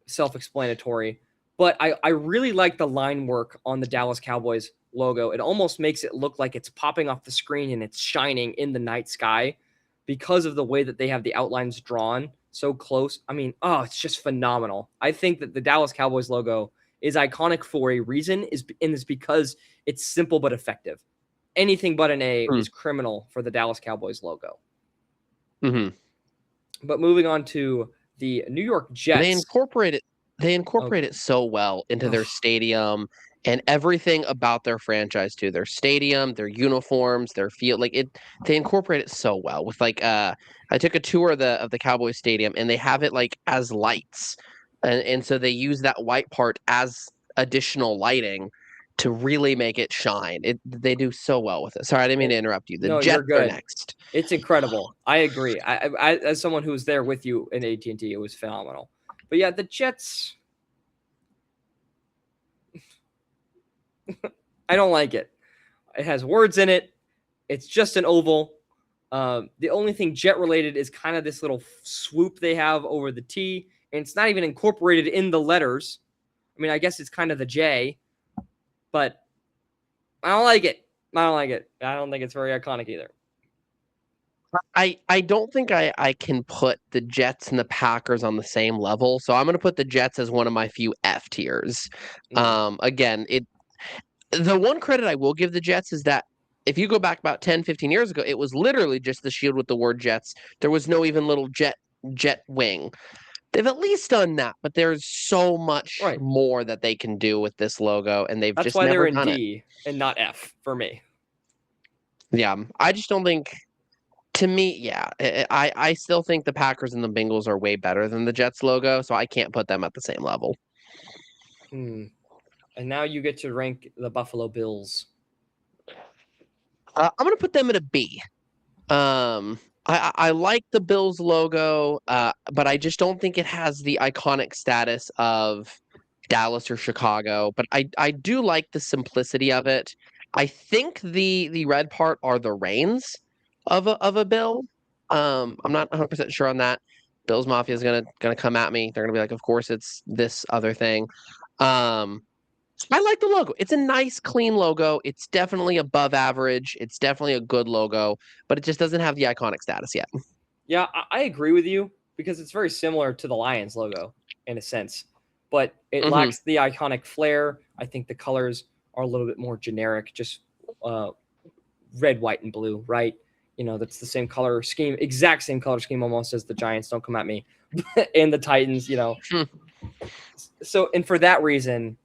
self-explanatory. But I really like the line work on the Dallas Cowboys logo. It almost makes it look like it's popping off the screen and it's shining in the night sky because of the way that they have the outlines drawn so close. I mean, it's just phenomenal. I think that the Dallas Cowboys logo is iconic for a reason, is because it's simple but effective. Anything but an A is criminal for the Dallas Cowboys logo. But moving on to the New York Jets. They incorporate it so well into their stadium and everything about their franchise too. Their stadium, their uniforms, their field, they incorporate it so well. With I took a tour of the Cowboys stadium, and they have it as lights. And so they use that white part as additional lighting to really make it shine. They do so well with it. Sorry, I didn't mean to interrupt you. The Jets are next. It's incredible. I agree. I as someone who was there with you in AT&T, it was phenomenal. But yeah, the Jets, I don't like it. It has words in it. It's just an oval. The only thing Jet related is kind of this little swoop they have over the T, and it's not even incorporated in the letters. I mean, I guess it's kind of the J, but I don't like it. I don't think it's very iconic either. I don't think I can put the Jets and the Packers on the same level. So I'm going to put the Jets as one of my few F tiers. Mm, Again, the one credit I will give the Jets is that if you go back about 10, 15 years ago, it was literally just the shield with the word Jets. There was no even little jet wing. They've at least done that, but there's so much right. more that they can do with this logo, and they've That's just why they're never in done it. D and not F for me. Yeah, I just don't think. To me, yeah, I still think the Packers and the Bengals are way better than the Jets logo, so I can't put them at the same level. Hmm. And now you get to rank the Buffalo Bills. I'm gonna put them at a B. I like the Bills logo, but I just don't think it has the iconic status of Dallas or Chicago. But I do like the simplicity of it. I think the red part are the reins of a bill. I'm not 100% sure on that. Bills Mafia is gonna come at me. They're gonna be like, of course it's this other thing. Um, I like the logo. It's a nice, clean logo. It's definitely above average. It's definitely a good logo, but it just doesn't have the iconic status yet. Yeah, I agree with you because it's very similar to the Lions logo in a sense, but it Hmm. lacks the iconic flair. I think the colors are a little bit more generic, just uh, red, white, and blue, right? That's the same color scheme, exact same color scheme almost as the Giants. Don't come at me. And the Titans. So, and for that reason,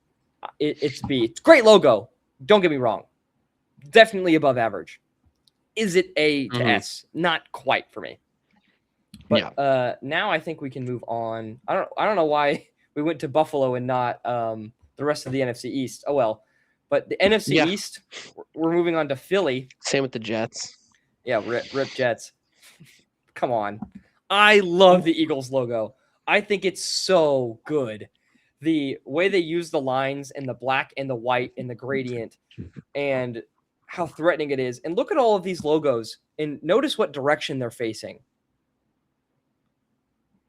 it's B. It's great logo. Don't get me wrong. Definitely above average. Is it A to Hmm. S? Not quite for me. Yeah. But now I think we can move on. I don't know why we went to Buffalo and not the rest of the NFC East. Oh well. But the NFC Yeah. East, we're moving on to Philly. Same with the Jets. Yeah, rip Jets. Come on. I love the Eagles logo. I think it's so good. The way they use the lines and the black and the white and the gradient and how threatening it is. And look at all of these logos and notice what direction they're facing.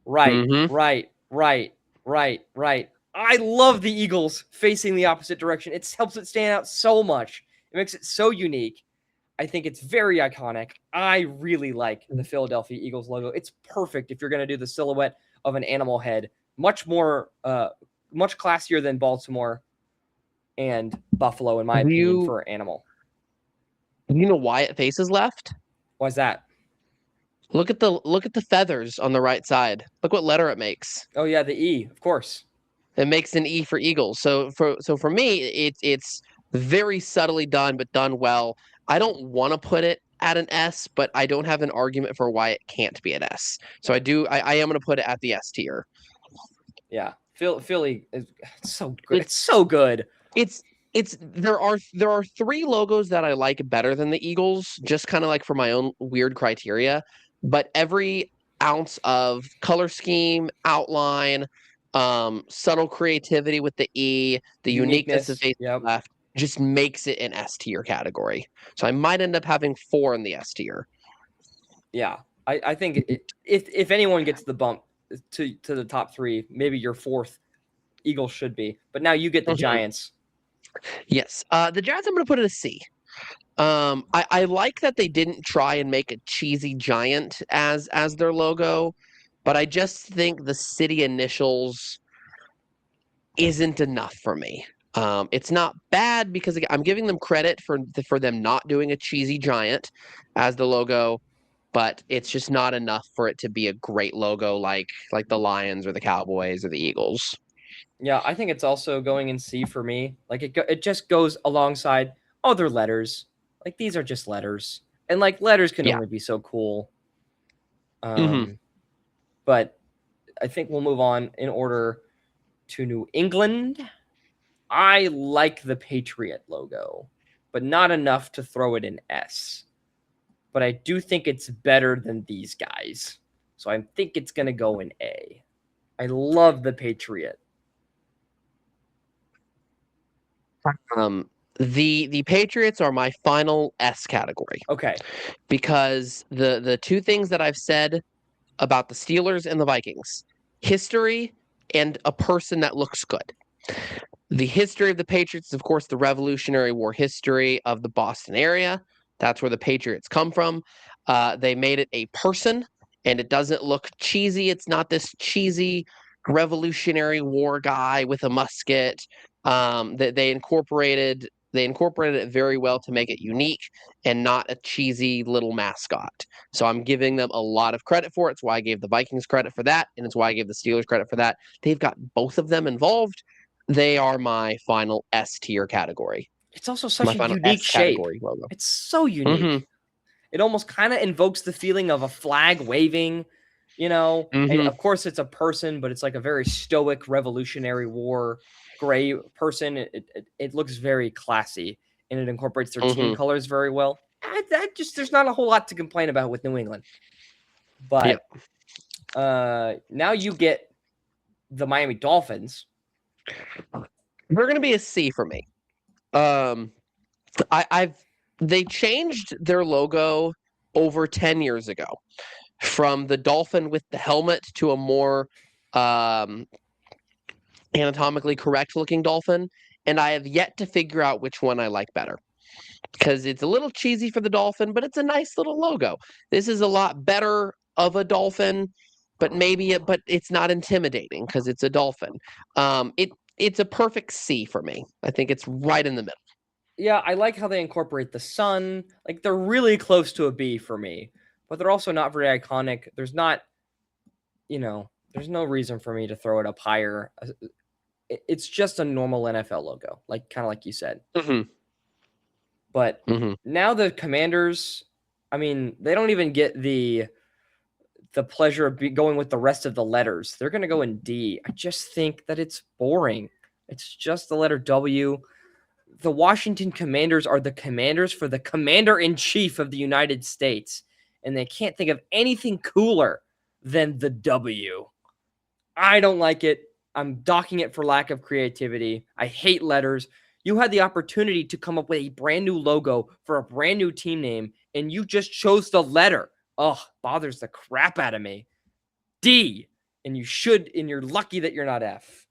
Right, Hmm. right, right, right, right. I love the Eagles facing the opposite direction. It helps it stand out so much. It makes it so unique. I think it's very iconic. I really like the Philadelphia Eagles logo. It's perfect if you're going to do the silhouette of an animal head. Much more, much classier than Baltimore and Buffalo, in my Do opinion, you for animal. do you know why it faces left? Why's that? Look at the feathers on the right side. Look what letter it makes. Oh yeah, the E, of course. It makes an E for Eagles. So for me, it's very subtly done, but done well. I don't want to put it at an S, but I don't have an argument for why it can't be an S. So I am going to put it at the S tier. Yeah, Philly is so good. It's It's so good. it's there are three logos that I like better than the Eagles, just kind of like for my own weird criteria. But every ounce of color scheme, outline, subtle creativity with the E, the uniqueness of Uniqueness. face Yep. left, just makes it an S tier category. So I might end up having four in the S tier. Yeah, I think if anyone gets the bump to the top three, maybe your fourth Eagles should be. But now you get the Mhm. Giants. Yes. The Jazz, I'm going to put it a C. I like that they didn't try and make a cheesy giant as their logo, but I just think the city initials isn't enough for me. It's not bad because again, I'm giving them credit for them not doing a cheesy giant as the logo, but it's just not enough for it to be a great logo like the Lions or the Cowboys or the Eagles. Yeah, I think it's also going in C for me. Like it just goes alongside other letters. Like these are just letters, and like letters can Yeah. only be so cool. Hmm. Um, but I think we'll move on in order to New England. I like the Patriot logo, but not enough to throw it in S. But I do think it's better than these guys. So I think it's going to go in A. I love the Patriot. The Patriots are my final S category Okay. because the two things that I've said about the Steelers and the Vikings, history and a person that looks good. The history of the Patriots is, of course, the Revolutionary War history of the Boston area. That's where the Patriots come from. They made it a person, and it doesn't look cheesy. It's not this cheesy Revolutionary War guy with a musket. They incorporated it very well to make it unique and not a cheesy little mascot. So I'm giving them a lot of credit for it. It's why I gave the Vikings credit for that, and it's why I gave the Steelers credit for that. They've got both of them involved. They are my final S tier category. It's also My such a final unique S shape. category logo. It's so Mm-hmm. unique. It almost kind of invokes the feeling of a flag waving, and Mm-hmm. of course it's a person, but it's like a very stoic Revolutionary War gray person. It looks very classy, and it incorporates their team Mm-hmm. colors very well. There's not a whole lot to complain about with New England. Yep. But now you get the Miami Dolphins. They're gonna be a C for me. Um, I've they changed their logo over 10 years ago from the dolphin with the helmet to a more um, anatomically correct looking dolphin, and I have yet to figure out which one I like better because it's a little cheesy for the dolphin, but it's a nice little logo. This is a lot better of a dolphin, but it's not intimidating because it's a dolphin. It's a perfect C for me. I think it's right in the middle. Yeah, I like how they incorporate the sun. Like they're really close to a B for me, but they're also not very iconic. There's no reason for me to throw it up higher. It's just a normal NFL logo, like kind of like you said. Mm-hmm. But Mm-hmm. now the Commanders, I mean, they don't even get the pleasure of going with the rest of the letters. They're going to go in D. I just think that it's boring. It's just the letter W. The Washington Commanders are the Commanders for the Commander-in-Chief of the United States, and they can't think of anything cooler than the W. I don't like it. I'm docking it for lack of creativity. I hate letters. You had the opportunity to come up with a brand new logo for a brand new team name, and you just chose the letter. Oh, bothers the crap out of me. D. And you're lucky that you're not F.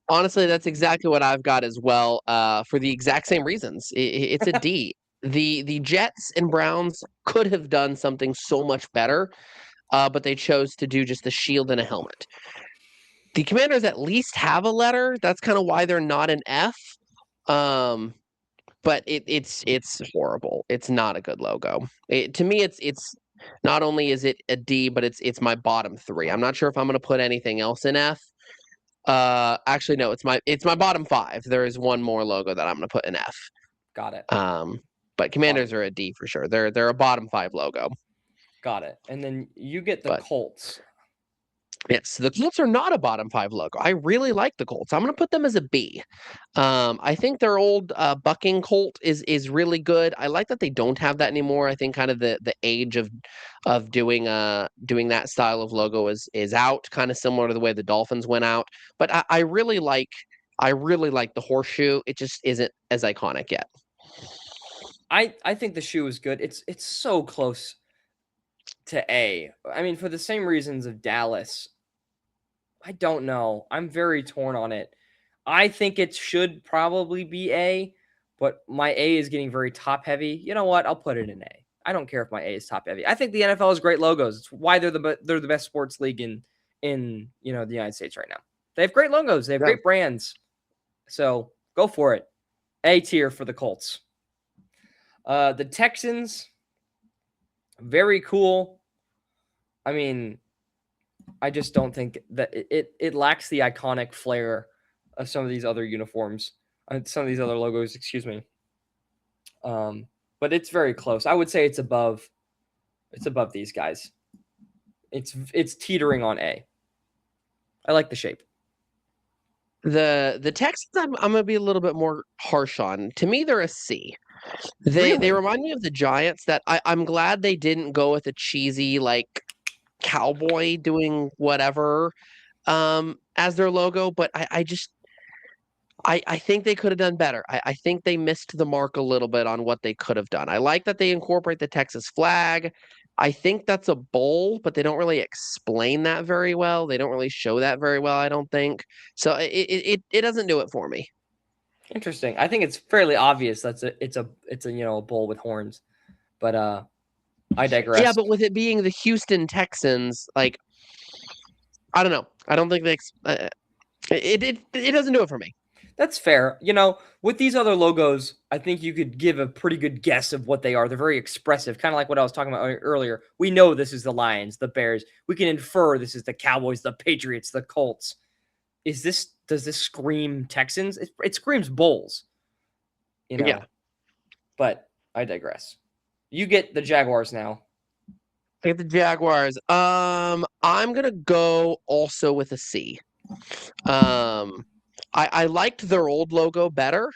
Honestly, that's exactly what I've got as well. For the exact same reasons, it's a D. The Jets and Browns could have done something so much better, but they chose to do just the shield and a helmet. The Commanders at least have a letter. That's kind of why they're not an F. Um, but it's horrible. It's not a good logo. To me, it's not only is it a D, but it's my bottom three. I'm not sure if I'm going to put anything else in F. Actually, no, it's my bottom five. There is one more logo that I'm going to put in F. Got it. But Commanders are a D for sure. They're a bottom five logo. Got it. And then you get the But Colts. yes, the Colts are not a bottom five logo. I really like the Colts. I'm going to put them as a B. I think their old bucking Colt is really good. I like that they don't have that anymore. I think kind of the age of doing that style of logo is out, kind of similar to the way the Dolphins went out. But I really like the horseshoe. It just isn't as iconic yet. I think the shoe is good. It's so close to A. I mean, for the same reasons of Dallas. I don't know. I'm very torn on it. I think it should probably be A, but my A is getting very top heavy. You know what? I'll put it in A. I don't care if my A is top heavy. I think the NFL has great logos. It's why they're the best sports league in the United States right now. They have great logos. They have Yeah. great brands. So go for it. A tier for the Colts. The Texans, very cool. I mean, I just don't think that it lacks the iconic flair of some of these other uniforms, some of these other logos. Excuse me. But it's very close. I would say it's above. It's above these guys. It's teetering on A. I like the shape. The Texans, I'm gonna be a little bit more harsh on. To me, they're a C. They Really? remind me of the Giants. That I'm glad they didn't go with a cheesy like cowboy doing whatever as their logo, but I think they could have done better. I think they missed the mark a little bit on what they could have done. I like that they incorporate the Texas flag. I think that's a bowl, but they don't really explain that very well. They don't really show that very well, I don't think. So it doesn't do it for me. Interesting. I think it's fairly obvious it's a a bull with horns. But I digress. Yeah, but with it being the Houston Texans, like, I don't know. I don't think it doesn't do it for me. That's fair. With these other logos, I think you could give a pretty good guess of what they are. They're very expressive, kind of like what I was talking about earlier. We know this is the Lions, the Bears. We can infer this is the Cowboys, the Patriots, the Colts. Does this scream Texans? It screams Bulls, Yeah. But I digress. You get the Jaguars now. I get the Jaguars. I'm gonna go also with a C. I liked their old logo better.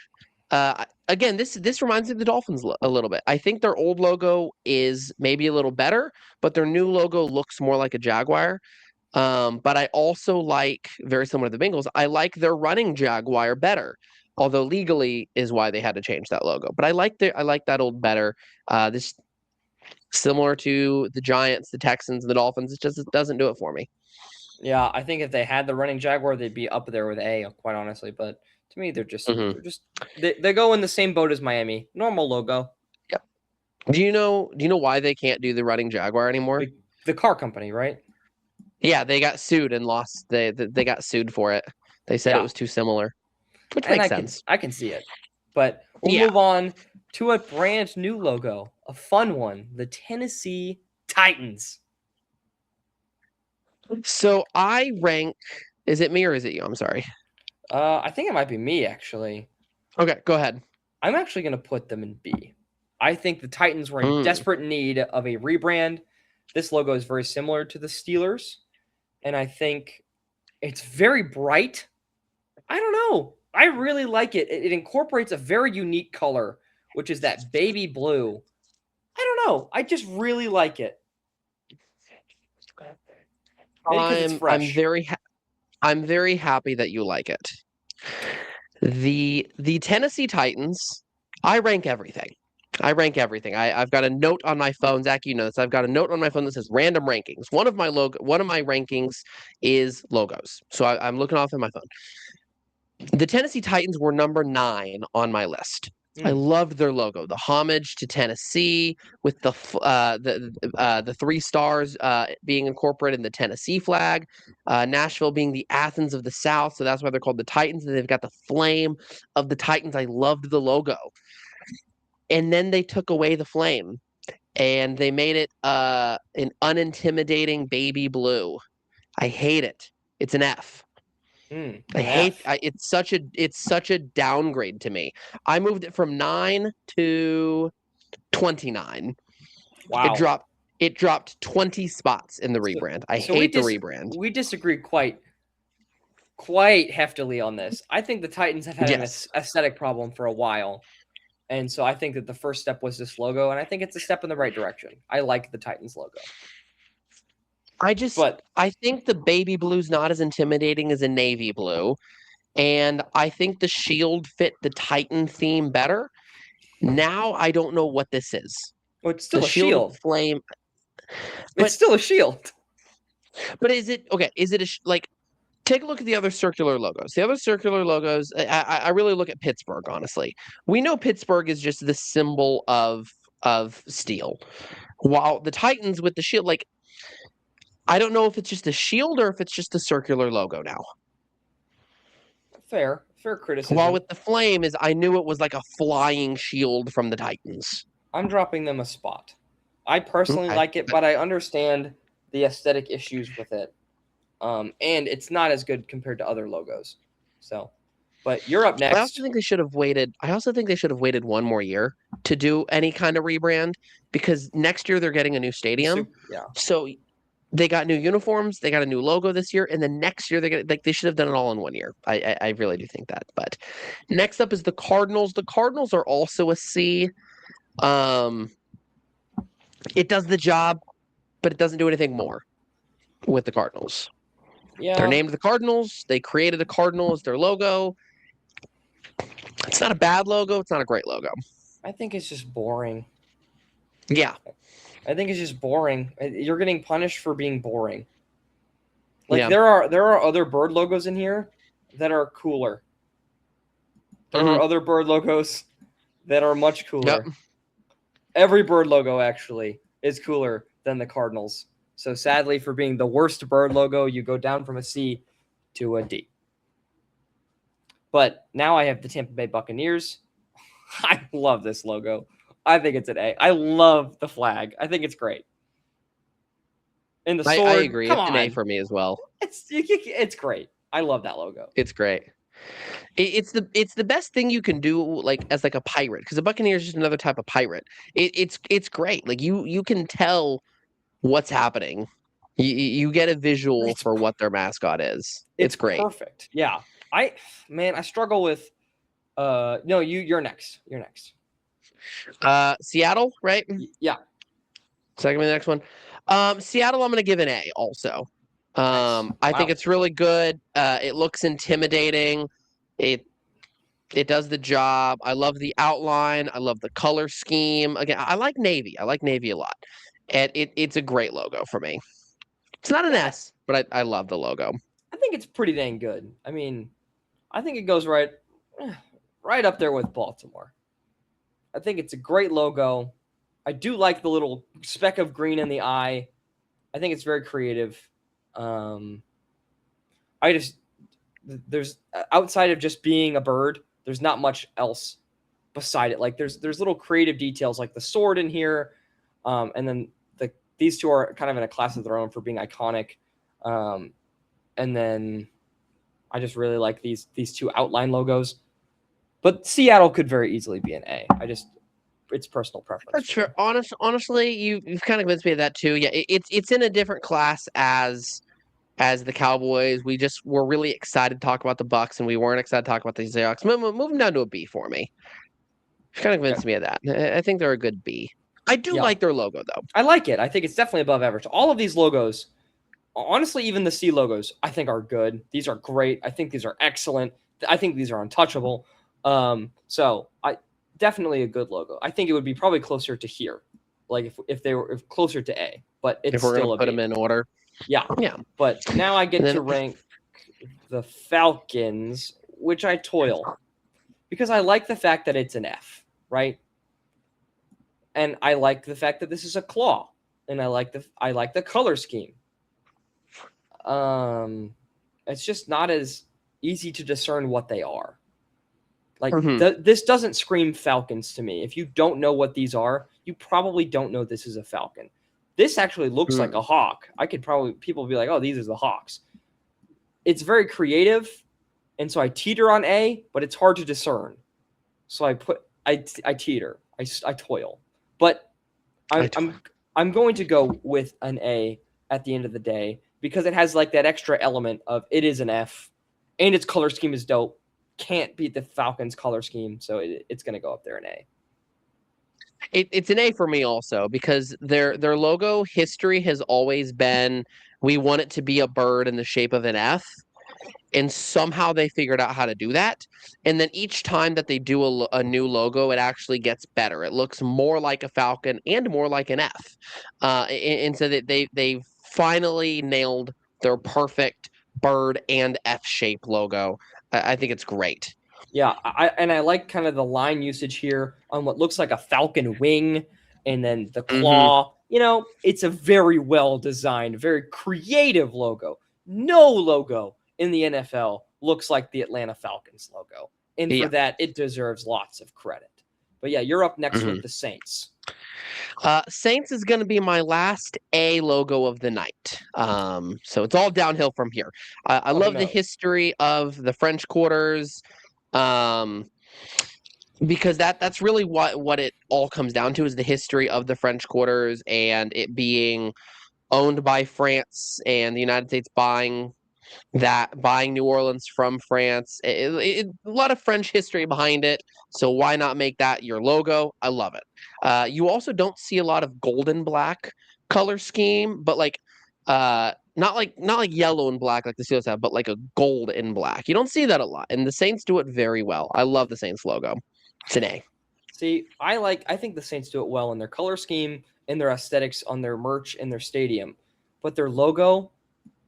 Again, this reminds me of the Dolphins a little bit. I think their old logo is maybe a little better, but their new logo looks more like a Jaguar. But I also like, very similar to the Bengals, I like their running Jaguar better. Although legally is why they had to change that logo. But I like that old better. This similar to the Giants, the Texans, and the Dolphins. It doesn't do it for me. Yeah, I think if they had the running Jaguar, they'd be up there with A, quite honestly. But to me, they go in the same boat as Miami. Normal logo. Yep. Do you know why they can't do the running Jaguar anymore? The car company, right? Yeah, they got sued and lost. They got sued for it. They said it was too similar, which makes sense. I can see it. But we'll move on to a brand new logo, a fun one, the Tennessee Titans. So I rank. Is it me or is it you? I'm sorry. I think it might be me, actually. Okay, go ahead. I'm actually going to put them in B. I think the Titans were in desperate need of a rebrand. This logo is very similar to the Steelers, and I think it's very bright. I don't know. I really like it. It incorporates a very unique color, which is that baby blue. I don't know. I just really like it. I'm very happy that you like it. The Tennessee Titans, I rank everything. I've got a note on my phone. Zach, you know this. I've got a note on my phone that says random rankings. One of my rankings is logos. So I'm looking off in my phone. The Tennessee Titans were number 9 on my list. I loved their logo, the homage to Tennessee with the 3 stars being incorporated in the Tennessee flag, Nashville being the Athens of the South, so that's why they're called the Titans. And they've got the flame of the Titans. I loved the logo, and then they took away the flame, and they made it an unintimidating baby blue. I hate it. It's an F. It's such a downgrade to me. I moved it from 9 to 29. Wow. It dropped 20 spots in the rebrand. I hate the rebrand. We disagree quite heftily on this. I think the Titans have had an aesthetic problem for a while. And so I think that the first step was this logo, and I think it's a step in the right direction. I like the Titans logo. I think the baby blue's not as intimidating as a navy blue, and I think the shield fit the Titan theme better. Now I don't know what this is. Well, it's still a shield. Flame. It's still a shield. But is it okay? Is it take a look at the other circular logos. The other circular logos, I really look at Pittsburgh, honestly. We know Pittsburgh is just the symbol of steel, while the Titans with the shield, I don't know if it's just a shield or if it's just a circular logo now. Fair criticism. While with the flame I knew it was like a flying shield from the Titans. I'm dropping them a spot. I personally like it, but I understand the aesthetic issues with it. And it's not as good compared to other logos. So, but you're up next. I also think they should have waited one more year to do any kind of rebrand, because next year they're getting a new stadium. So they got new uniforms, they got a new logo this year, and then next year they should have done it all in 1 year. I really do think that. But next up is the Cardinals. The Cardinals are also a C. It does the job, but it doesn't do anything more with the Cardinals. Yeah. They're named the Cardinals. They created a cardinal as their logo. It's not a bad logo. It's not a great logo. I think it's just boring. Yeah. I think it's just boring. You're getting punished for being boring. There are other bird logos in here that are cooler. There are other bird logos that are much cooler. Yep. Every bird logo, actually. is cooler than the Cardinals. So sadly, for being the worst bird logo, you go down from a C to a D. But now I have the Tampa Bay Buccaneers. I love this logo. I think it's an A. I love the flag. I think it's great. And the sword, I agree. come It's an A on. for me as well. It's great. I love that logo. It's great. It's the best thing you can do, like as like a pirate, because the Buccaneers is just another type of pirate. It's great. Like you can tell what's happening. You get a visual for what their mascot is. It's great. Perfect. Yeah. I struggle with no, you're next. You're next. Seattle, right? Yeah. Second, the next one. Seattle, I'm gonna give an A also. Nice. I think Wow. it's really good. It looks intimidating. It does the job. I love the outline. I love the color scheme. Again, I like navy. I like navy a lot. And it's a great logo for me. It's not an S, but I love the logo. I think it's pretty dang good. I mean, I think it goes right up there with Baltimore. I think it's a great logo. I do like the little speck of green in the eye. I think it's very creative. There's outside of just being a bird, there's not much else beside it. Like there's little creative details like the sword in here, and then these two are kind of in a class of their own for being iconic. And then I just really like these two outline logos. But Seattle could very easily be an A. It's personal preference. That's true. Honestly, you've kind of convinced me of that too. Yeah, it's in a different class as the Cowboys. We're really excited to talk about the Bucks, and we weren't excited to talk about the Seahawks. Move them down to a B for me. You've kind of convinced me of that. I think they're a good B. I do like their logo though. I like it. I think it's definitely above average. All of these logos, honestly, even the C logos, I think are good. These are great. I think these are excellent. I think these are untouchable. So I definitely a good logo. I think it would be probably closer to here, like if they were closer to A. But it's if we're still gonna put them in order. Yeah. But now I get to rank the Falcons, which I toil because I like the fact that it's an F, right? And I like the fact that this is a claw, and I like the color scheme. It's just not as easy to discern what they are. Like this doesn't scream Falcons to me. If you don't know what these are, you probably don't know this is a Falcon. This actually looks like a hawk. People will be like, oh, these are the Hawks. It's very creative, and so I teeter on A, but it's hard to discern. So I teeter. I toil. But I'm going to go with an A at the end of the day because it has like that extra element of it is an F, and its color scheme is dope. Can't beat the Falcons color scheme, so it's going to go up there an A. It's an A for me also because their logo history has always been we want it to be a bird in the shape of an F, and somehow they figured out how to do that. And then each time that they do a new logo, it actually gets better. It looks more like a falcon and more like an F, and so that they finally nailed their perfect bird and F shape logo. I think it's great. Yeah, I like kind of the line usage here on what looks like a falcon wing and then the claw. You know, it's a very well designed, very creative logo. No logo in the NFL looks like the Atlanta Falcons logo. And for that, it deserves lots of credit. But yeah, you're up next with the Saints. Saints is going to be my last A logo of the night. So it's all downhill from here. I love the history of the French Quarters. Because that's really what it all comes down to is the history of the French Quarters and it being owned by France and the United States buying New Orleans from France. A lot of French history behind it. So why not make that your logo? I love it. You also don't see a lot of gold and black color scheme, but like not like yellow and black like the Steelers have, but like a gold and black. You don't see that a lot, and the Saints do it very well. I love the Saints logo. It's an A. See, I think the Saints do it well in their color scheme, in their aesthetics, on their merch, in their stadium, but their logo,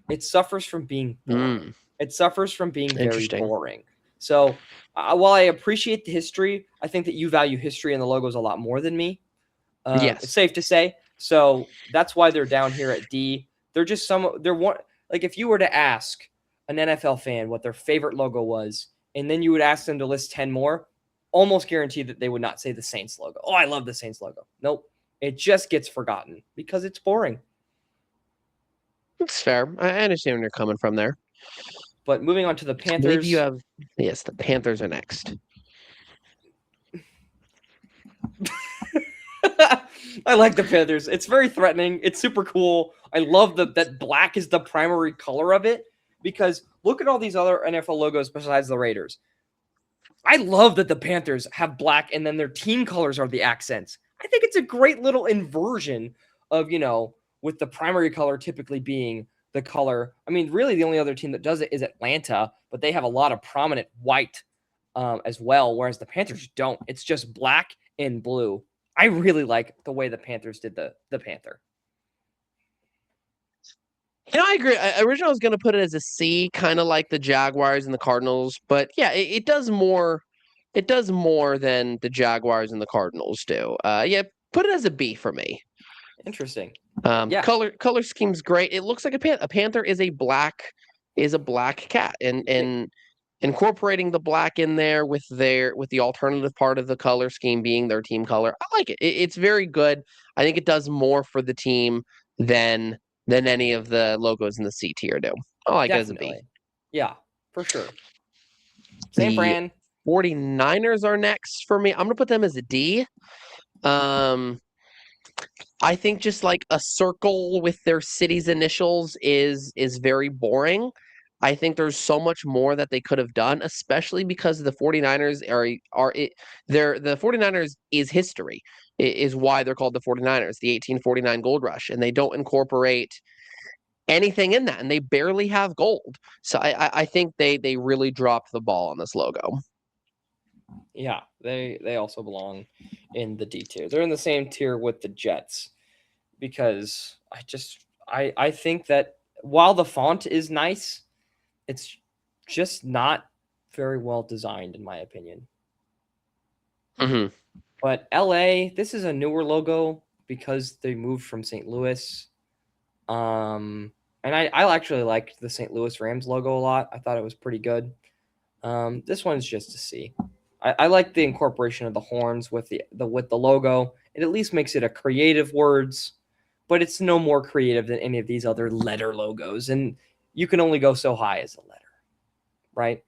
it suffers from being boring. It suffers from being very boring. So while I appreciate the history, I think that you value history and the logos a lot more than me. Yes. It's safe to say. So that's why they're down here at D. They're just they're one, like if you were to ask an NFL fan what their favorite logo was, and then you would ask them to list 10 more, almost guaranteed that they would not say the Saints logo. Oh, I love the Saints logo. Nope. It just gets forgotten because it's boring. It's fair. I understand where you're coming from there. But moving on to the I believe you Panthers. have, yes, the Panthers are next. I like the Panthers. It's very threatening. It's super cool. I love that black is the primary color of it, because look at all these other NFL logos besides the Raiders. I love that the Panthers have black and then their team colors are the accents. I think it's a great little inversion of, with the primary color typically being the color. I mean, really the only other team that does it is Atlanta, but they have a lot of prominent white as well, whereas the Panthers don't. It's just black and blue. I really like the way the Panthers did the Panther. I agree. Originally, I was going to put it as a C, kind of like the Jaguars and the Cardinals. But yeah, it does more. It does more than the Jaguars and the Cardinals do. Yeah, put it as a B for me. Interesting. Yeah. Color scheme's great. It looks like a panther. A panther is a black cat, and incorporating the black in there with the alternative part of the color scheme being their team color. I like it. It's very good. I think it does more for the team than any of the logos in the C tier do. I like it as a B. Yeah, for sure. San Fran. 49ers are next for me. I'm gonna put them as a D. I think just like a circle with their city's initials is very boring. I think there's so much more that they could have done, especially because the 49ers the 49ers is history. It is why they're called the 49ers, the 1849 Gold Rush, and they don't incorporate anything in that, and they barely have gold. So I think they really dropped the ball on this logo. Yeah, they also belong in the D tier. They're in the same tier with the Jets, because I think that while the font is nice, it's just not very well designed in my opinion. Mm-hmm. But LA, this is a newer logo because they moved from St. Louis. And I actually liked the St. Louis Rams logo a lot. I thought it was pretty good. This one's just a C. I like the incorporation of the horns with the logo. It at least makes it a creative words, but it's no more creative than any of these other letter logos. And you can only go so high as a letter, right?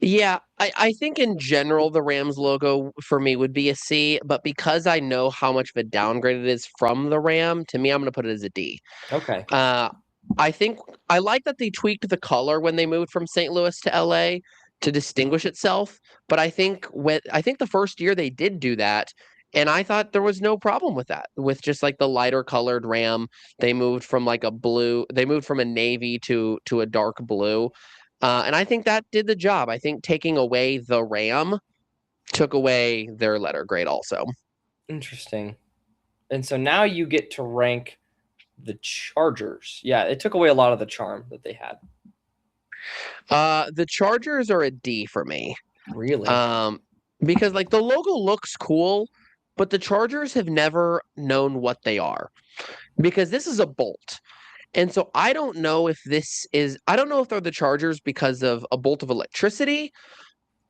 Yeah, I think in general the Rams logo for me would be a C, but because I know how much of a downgrade it is from the Ram, to me I'm going to put it as a D. Okay. I think I like that they tweaked the color when they moved from St. Louis to LA to distinguish itself, but I think the first year they did do that, and I thought there was no problem with that. With just like the lighter colored Ram, they moved from a navy to a dark blue. And I think that did the job. I think taking away the Ram took away their letter grade also. Interesting. And so now you get to rank the Chargers. Yeah, it took away a lot of the charm that they had. The Chargers are a D for me. Really? Because like the logo looks cool, but the Chargers have never known what they are. Because this is a bolt. And so I don't know if they're the Chargers because of a bolt of electricity.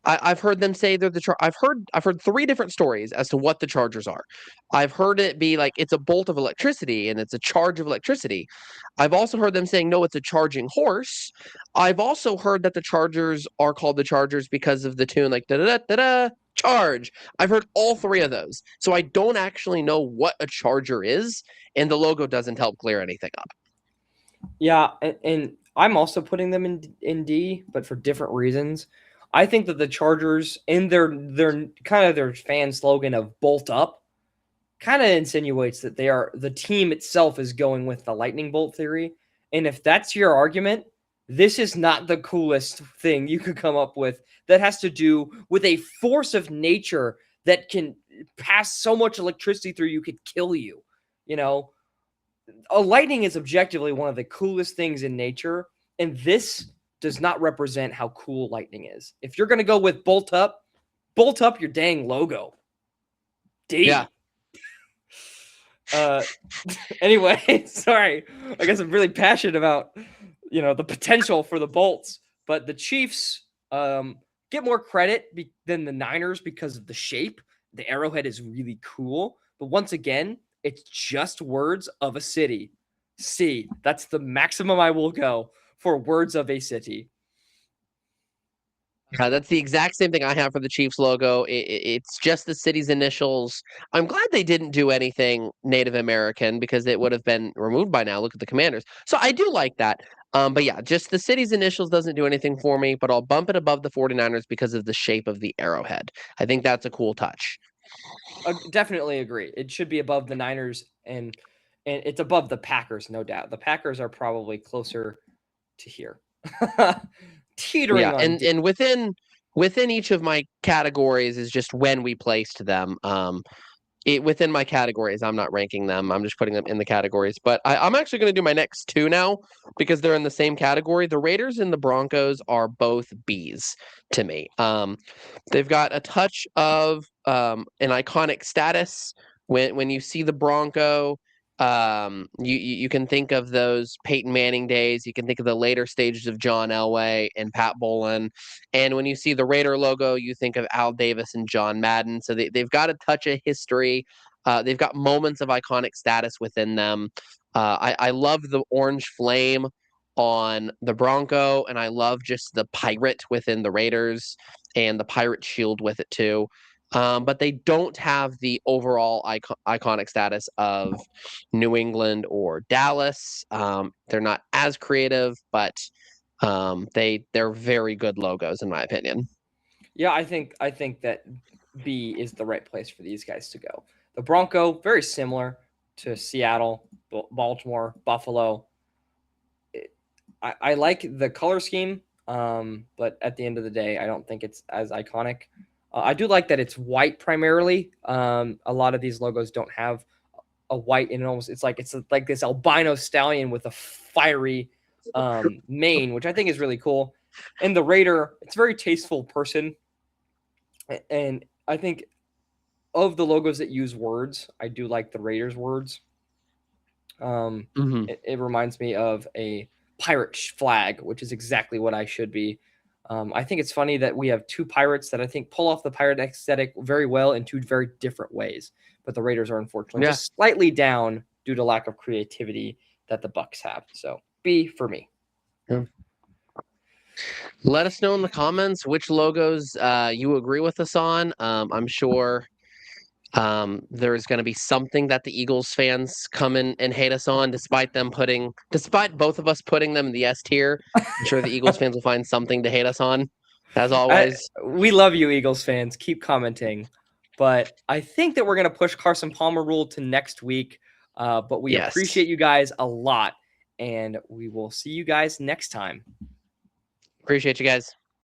I've heard them say they're I've heard three different stories as to what the Chargers are. I've heard it be like it's a bolt of electricity and it's a charge of electricity. I've also heard them saying no, it's a charging horse. I've also heard that the Chargers are called the Chargers because of the tune like da da da da charge. I've heard all three of those. So I don't actually know what a charger is, and the logo doesn't help clear anything up. Yeah, and I'm also putting them in D, but for different reasons. I think that the Chargers, in their kind of their fan slogan of "bolt up," kind of insinuates that the team itself is going with the lightning bolt theory. And if that's your argument, this is not the coolest thing you could come up with that has to do with a force of nature that can pass so much electricity through you could kill you. A lightning is objectively one of the coolest things in nature, and this does not represent how cool lightning is. If you're going to go with bolt up your dang logo. D. Yeah. Uh, anyway, sorry. I guess I'm really passionate about the potential for the Bolts, but the Chiefs get more credit than the Niners because of the shape. The arrowhead is really cool, but once again, it's just words of a city. C. That's the maximum I will go for words of a city. That's the exact same thing I have for the Chiefs logo. It's just the city's initials. I'm glad they didn't do anything Native American because it would have been removed by now. Look at the Commanders. So I do like that. But yeah, just the city's initials doesn't do anything for me, but I'll bump it above the 49ers because of the shape of the arrowhead. I think that's a cool touch. Definitely agree. It should be above the Niners and it's above the Packers, no doubt. The Packers are probably closer to here. Yeah, Teetering on and within each of my categories is just when we placed them. Within my categories, I'm not ranking them. I'm just putting them in the categories. But I'm actually going to do my next two now because they're in the same category. The Raiders and the Broncos are both Bs to me. They've got a touch of an iconic status. When you see the Bronco, you can think of those Peyton Manning days. You can think of the later stages of John Elway and Pat Bowlen. And when you see the Raider logo, you think of Al Davis and John Madden. So they've got a touch of history. They've got moments of iconic status within them. I love the orange flame on the Bronco, and I love just the pirate within the Raiders and the pirate shield with it too. But they don't have the overall iconic status of New England or Dallas. They're not as creative, but they're very good logos in my opinion. Yeah, I think that B is the right place for these guys to go. The Bronco, very similar to Seattle, Baltimore, Buffalo. I like the color scheme, but at the end of the day, I don't think it's as iconic. I do like that it's white primarily. A lot of these logos don't have a white, and it's like this albino stallion with a fiery mane, which I think is really cool. And the Raider, it's a very tasteful person, and I think of the logos that use words, I do like the Raiders words. Mm-hmm. It reminds me of a pirate flag, which is exactly what I should be. I think it's funny that we have two pirates that I think pull off the pirate aesthetic very well in two very different ways. But the Raiders are unfortunately Yeah. just slightly down due to lack of creativity that the Bucks have. So B for me. Yeah. Let us know in the comments which logos you agree with us on. I'm sure there's going to be something that the Eagles fans come in and hate us on, despite both of us putting them in the S tier. I'm sure the Eagles fans will find something to hate us on, as always. We love you, Eagles fans. Keep commenting. But I think that we're going to push Carson Palmer rule to next week. But we Yes. appreciate you guys a lot. And we will see you guys next time. Appreciate you guys.